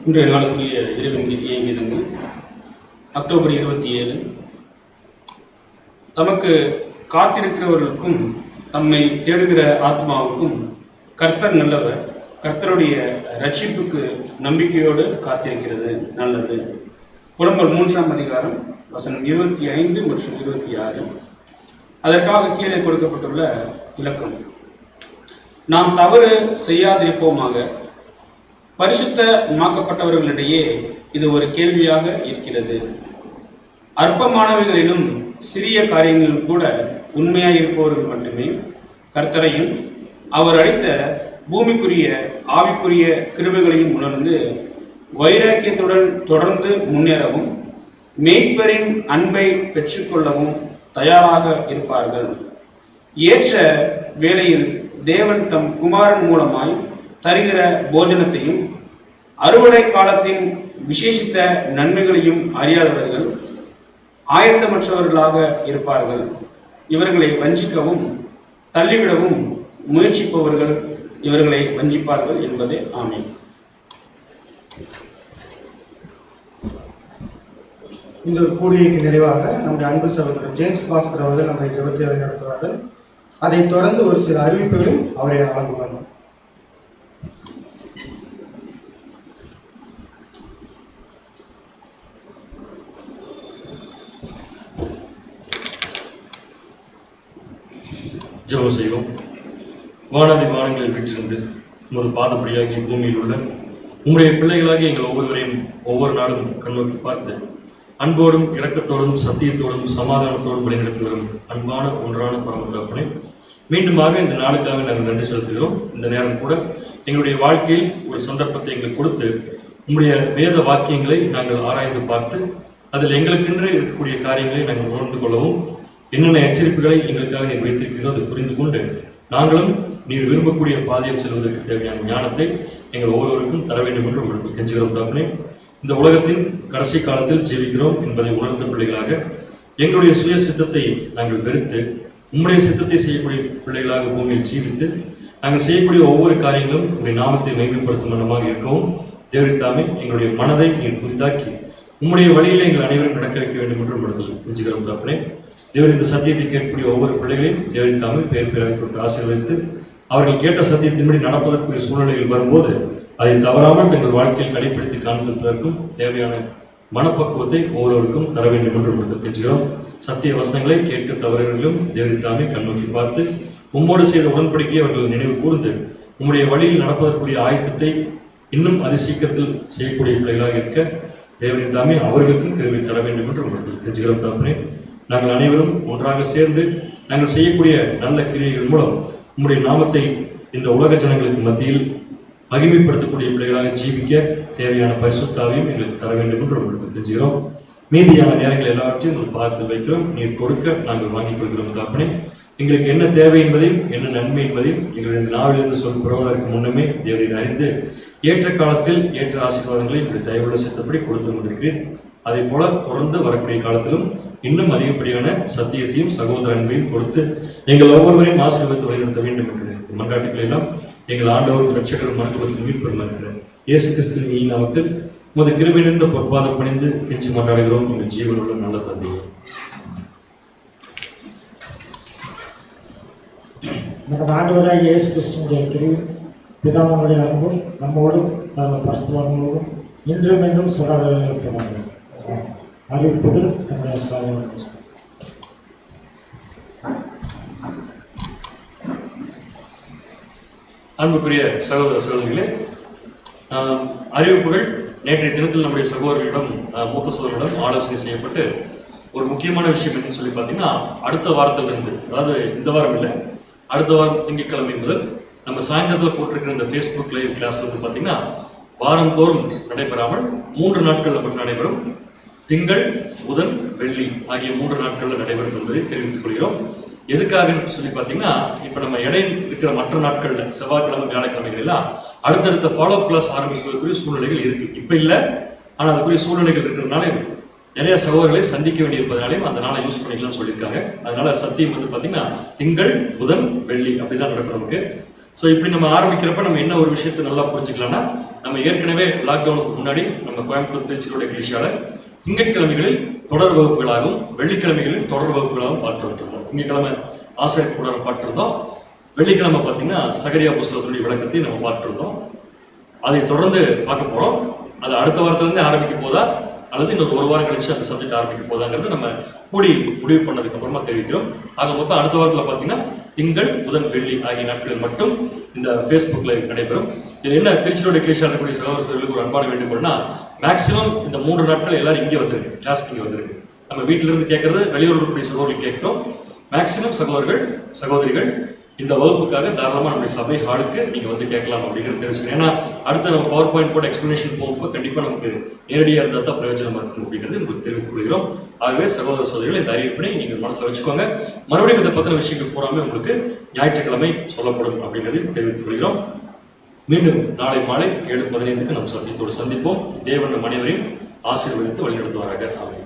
இன்றைய நாளுக்குரிய இறைவன் இனிய கீதங்கள் அக்டோபர் 27. தமக்கு காத்திருக்கிறவர்களுக்கும் தம்மை தேடுகிற ஆத்மாவுக்கும் கர்த்தர் நல்லவர், கர்த்தருடைய ரட்சிப்புக்கு நம்பிக்கையோடு காத்திருக்கிறது நல்லது. புலம்பல் 3ஆம் அதிகாரம் வசனம் 25 மற்றும் 26. அதற்காக கீழே கொடுக்கப்பட்டுள்ள இலக்கம்: நாம் தவறு செய்யாதிருப்போமாக. பரிசுத்தமாக்கப்பட்டவர்களிடையே இது ஒரு கேள்வியாக இருக்கிறது. அற்பமானவைகளிலும் சிறிய காரியங்களிலும் கூட உண்மையாக இருப்பவர்கள் மட்டுமே கர்த்தரையும் அவர் அளித்த பூமிக்குரிய ஆவிக்குரிய கிருபைகளையும் உணர்ந்து வைராக்கியத்துடன் தொடர்ந்து முன்னேறவும் மேய்ப்பரின் அன்பை பெற்றுக்கொள்ளவும் தயாராக இருப்பார்கள். ஏற்ற வேளையில் தேவன் தம் குமாரன் மூலமாய் தருகிற போஜனத்தையும் அறுவடை காலத்தின் விசேஷித்த நன்மைகளையும் அறியாதவர்கள் ஆயத்தமற்றவர்களாக இருப்பார்கள். இவர்களை வஞ்சிக்கவும் தள்ளிவிடவும் முயற்சிப்பவர்கள் இவர்களை வஞ்சிப்பார்கள் என்பதே ஆமென். இந்த ஒரு கூடியைக்கு நிறைவாக நம்முடைய அன்பு சகோதரர் ஜேம்ஸ் பாஸ்கர் அவர்கள் நம்மை ஜெபத்தை நடத்துவார்கள். அதைத் தொடர்ந்து ஒரு சில அறிவிப்புகளும் அவரை வழங்குவார்கள். ஜெபம் செய்வோம். வானதி வானங்களில் வீற்றிருந்து உமது பாதப்படியாகிய பூமியில் உள்ள உம்முடைய பிள்ளைகளாகிய எங்கள் ஒவ்வொருவரையும் ஒவ்வொரு நாளும் கண்ணோக்கி பார்த்து அன்போடும் இரக்கத்தோடும் சத்தியத்தோடும் சமாதானத்தோடும் வழிநடத்தி வரும் அன்பான ஒன்றான பரமத்தகப்பனே, மீண்டுமாக இந்த நாளுக்காக நாங்கள் நன்றி செலுத்துகிறோம். இந்த நேரம் கூட எங்களுடைய வாழ்க்கையில் ஒரு சந்தர்ப்பத்தை எங்களுக்கு கொடுத்து உம்முடைய வேத வாக்கியங்களை நாங்கள் ஆராய்ந்து பார்த்து அதில் எங்களுக்கென்று இருக்கக்கூடிய காரியங்களை நாங்கள் உணர்ந்து கொள்ளவும், என்னென்ன எச்சரிப்புகளை எங்களுக்காக நீர் வைத்திருக்கிறோம் அதை புரிந்து கொண்டு நாங்களும் நீர் விரும்பக்கூடிய பாதையில் செல்வதற்கு தேவையான ஞானத்தை எங்கள் ஒவ்வொருவருக்கும் தர வேண்டும் என்று உங்களுக்கு கெஞ்சுகிறோம். தகப்பனே, இந்த உலகத்தின் கடைசி காலத்தில் ஜீவிக்கிறோம் என்பதை உணர்ந்த பிள்ளைகளாக எங்களுடைய சுய சித்தத்தை நாங்கள் வெறுத்து உம்முடைய சித்தத்தை செய்யக்கூடிய பிள்ளைகளாக பூமியில் ஜீவித்து நாங்கள் செய்யக்கூடிய ஒவ்வொரு காரியங்களும் உங்களுடைய நாமத்தை மேம்படுத்தும் வண்ணமாக இருக்கவும் தேவரித்தாமே எங்களுடைய மனதை நீர் புதிதாக்கி உம்முடைய வழியில் எங்கள் அனைவரும் நடக்க வைக்க வேண்டும் என்று உங்களுக்கு கெஞ்சுகிறோம். தகப்பனே, தேவர் இந்த சத்தியத்தை கேட்கக்கூடிய ஒவ்வொரு பிள்ளைகளையும் தேவரித்தாமே பெயர் பெயராக தொட்டு ஆசீர்வதித்து அவர்கள் கேட்ட சத்தியத்தின்படி நடப்பதற்குரிய சூழ்நிலைகள் வரும்போது அதை தவறாமல் தங்கள் வாழ்க்கையில் கடைபிடித்து காண்பிப்பதற்கும் தேவையான மனப்பக்குவத்தை ஒவ்வொருவருக்கும் தர வேண்டும் என்று உங்களுக்கு கெஞ்சுகிறோம். சத்திய வசனங்களை கேட்க தவறுகளிலும் தேவரித்தாமே கண்ணோக்கி பார்த்து உம்மோடு செய்த உடன்படிக்கையை அவர்கள் நினைவு கூர்ந்து உம்முடைய வழியில் நடப்பதற்குரிய ஆயத்தத்தை இன்னும் அதிசீக்கிரத்தில் செய்யக்கூடிய பிள்ளைகளாக இருக்க தேவரித்தாமே அவர்களுக்கும் கிருபை தர வேண்டும் என்று உங்களுக்கு கெஞ்சுகிறோம். தகப்பனே, நாங்கள் அனைவரும் ஒன்றாக சேர்ந்து நாங்கள் செய்யக்கூடிய நல்ல கிரியைகள் மூலம் உம்முடைய நாமத்தை இந்த உலக ஜனங்களுக்கு மத்தியில் மகிமைப்படுத்தக்கூடிய பிள்ளைகளாக ஜீவிக்க தேவையான பரிசுத்தாவையும் எங்களுக்கு தர வேண்டும் என்று உங்களுக்கு கெஞ்சுகிறோம். மீதியான நேரங்கள் எல்லாவற்றையும் உங்கள் பாதத்தில் வைக்கிறோம். நீர் கொடுக்க நாங்கள் வாங்கிக் கொள்கிறோம் தகப்பனே. எங்களுக்கு என்ன தேவை என்பதையும் என்ன நன்மை என்பதையும் எங்களுடைய நாவிலிருந்து சொல் புறவதற்கு முன்னமே தேவரீர் அறிந்து ஏற்ற காலத்தில் ஏற்ற ஆசீர்வாதங்களை இப்படி தயவுள்ள சித்தப்படி கொடுத்து கொண்டிருக்கிறேன். அதே போல தொடர்ந்து வரக்கூடிய காலத்திலும் இன்னும் அதிகப்படியான சத்தியத்தையும் சகோதர அன்பையும் கொடுத்து எங்கள் ஒவ்வொருவரையும் ஆசீர்வதித்து வழிநடத்த வேண்டும் என்று மன்றாட்டுகளை எல்லாம் எங்கள் ஆண்டவர் ரட்சகரும் மனக்குலத்தில் மீட்பெறும் இருக்கிறார் இயேசு கிறிஸ்துவின் நாமத்தில் உமது கிருபை நிறைந்த பொற்பாதம் பணிந்து கெஞ்சி கொண்டாடுகிறோம் எங்கள் ஜீவனுள்ள நல்ல தந்தையே. நமது ஆண்டவராகிய இயேசு கிறிஸ்துவினுடைய கிருபை பிதாவினுடைய அன்பும் நம்மோடும் சர்வ பரிசுத்தவான்களோடும் இன்றும் என்றும் சதா இருப்பதாக. அறிவிப்புகள் நம்முடைய சகோதரர். அன்புக்குரிய சகோதர சகோதரிகளே, அறிவிப்புகள் நேற்றைய தினத்தில் நம்முடைய சகோதரர்களிடம் மூத்த சகோதரர்களிடம் ஆலோசனை செய்யப்பட்டு ஒரு முக்கியமான விஷயம் என்னன்னு சொல்லி பார்த்தீங்கன்னா, அடுத்த வாரத்திலிருந்து, அதாவது இந்த வாரம் இல்லை, அடுத்த வாரம் திங்கட்கிழமை முதல் நம்ம சாயந்தரத்தில் போட்டிருக்கிற இந்த ஃபேஸ்புக் லைவ் கிளாஸ் வந்து பார்த்தீங்கன்னா வாரந்தோறும் நடைபெறாமல் 3 நாட்கள் நமக்கு நடைபெறும். திங்கள், புதன், வெள்ளி ஆகிய 3 நாட்களில் நடைபெறும் என்பதை தெரிவித்துக் கொள்கிறோம். எதுக்காகன்னு சொல்லி பார்த்தீங்கன்னா, இப்போ நம்ம இடையில் இருக்கிற மற்ற நாட்களில் செவ்வாய்க்கிழமை வியாழக்கிழமைகளெல்லாம் அடுத்தடுத்த ஃபாலோ கிளாஸ் ஆரம்பிப்பதற்குரிய சூழ்நிலைகள் இருக்கு. இப்போ இல்லை, ஆனால் அதுக்குரிய சூழ்நிலைகள் இருக்கிறதுனால நிறைய சகோதரர்களை சந்திக்க வேண்டியிருப்பதனாலையும் அந்த நாளை யூஸ் பண்ணிக்கலாம்னு சொல்லியிருக்காங்க. அதனால சத்தியம் வந்து பார்த்தீங்கன்னா திங்கள், புதன், வெள்ளி அப்படிதான் நடக்கும் நமக்கு. ஸோ இப்படி நம்ம ஆரம்பிக்கிறப்ப நம்ம என்ன ஒரு விஷயத்தை நல்லா புரிஞ்சுக்கலாம்னா, நம்ம ஏற்கனவே லாக்டவுனுக்கு முன்னாடி நம்ம கோயம்புத்தூர் திருச்சியோட கிளிஷால திங்கட்கிழமைகளில் தொடர் வகுப்புகளாகவும் வெள்ளிக்கிழமைகளில் தொடர் வகுப்புகளாகவும் பார்த்து வந்துருந்தோம். திங்கட்கிழமை ஆசிரியர் கூட பார்த்துருந்தோம். வெள்ளிக்கிழமை பார்த்தீங்கன்னா சகரியா புஸ்தகத்தினுடைய விளக்கத்தை நம்ம பார்த்துருந்தோம். அதை தொடர்ந்து பார்க்க போறோம். அது அடுத்த வாரத்திலிருந்தே ஆரம்பிக்க போதா அல்லது இன்னொரு 1 வாரம் கழிச்சு அந்த சப்ஜெக்ட் ஆரம்பிக்க போதாங்கிறது நம்ம கூடி முடிவு பண்ணதுக்கு அப்புறமா தெரிவிக்கிறோம். ஆக மொத்தம் அடுத்த வாரத்தில் பார்த்தீங்கன்னா திங்கள், புதன், வெள்ளி ஆகிய நாட்களில் மட்டும் இந்த ஃபேஸ்புக் லைவ் நடைபெறும். இது என்ன திருச்சியோட கிளேஷாக இருக்கக்கூடிய சகோதரர்களுக்கு ஒரு அன்பான வேண்டுகோள்னா, மேக்சிமம் இந்த 3 நாட்கள் எல்லாரும் இங்கே வந்துருக்கு, கிளாஸ்க்கு இங்கே வந்துருக்கு. நம்ம வீட்டில இருந்து கேட்கறது வெளியூர் இருக்கக்கூடிய சகோதரர்கள் கேட்கட்டும். மேக்சிமம் சகோதரர்கள் சகோதரிகள் இந்த வகுப்புக்காக தாராளமாக நம்முடைய சபை ஹாலுக்கு நீங்கள் வந்து கேட்கலாம் அப்படிங்கிறது தெரிஞ்சுக்கணும். ஏன்னா அடுத்து நம்ம பவர் பாயிண்ட் போட எக்ஸ்பிளனேஷன் போகும்போது கண்டிப்பாக நமக்கு நேரடியாக இருந்தால் தான் பிரயோஜனமாக இருக்கும் அப்படிங்கிறது உங்களுக்கு தெரிவித்துக் கொள்கிறோம். ஆகவே சகோதர சகோதரிகள் இந்த அறிவிப்பினை நீங்கள் மனசில் வச்சுக்கோங்க. மறுபடியும் இதை பற்றின விஷயங்கள் பூராமே உங்களுக்கு ஞாயிற்றுக்கிழமை சொல்லப்படும் அப்படிங்கிறதையும் தெரிவித்துக் கொள்கிறோம். மீண்டும் நாளை மாலை 7:15 நம் சத்தியத்தோடு சந்திப்போம். தேவன் மனிதரையும் ஆசீர்வதித்து வழிநடத்துவாராக. ஆமென்.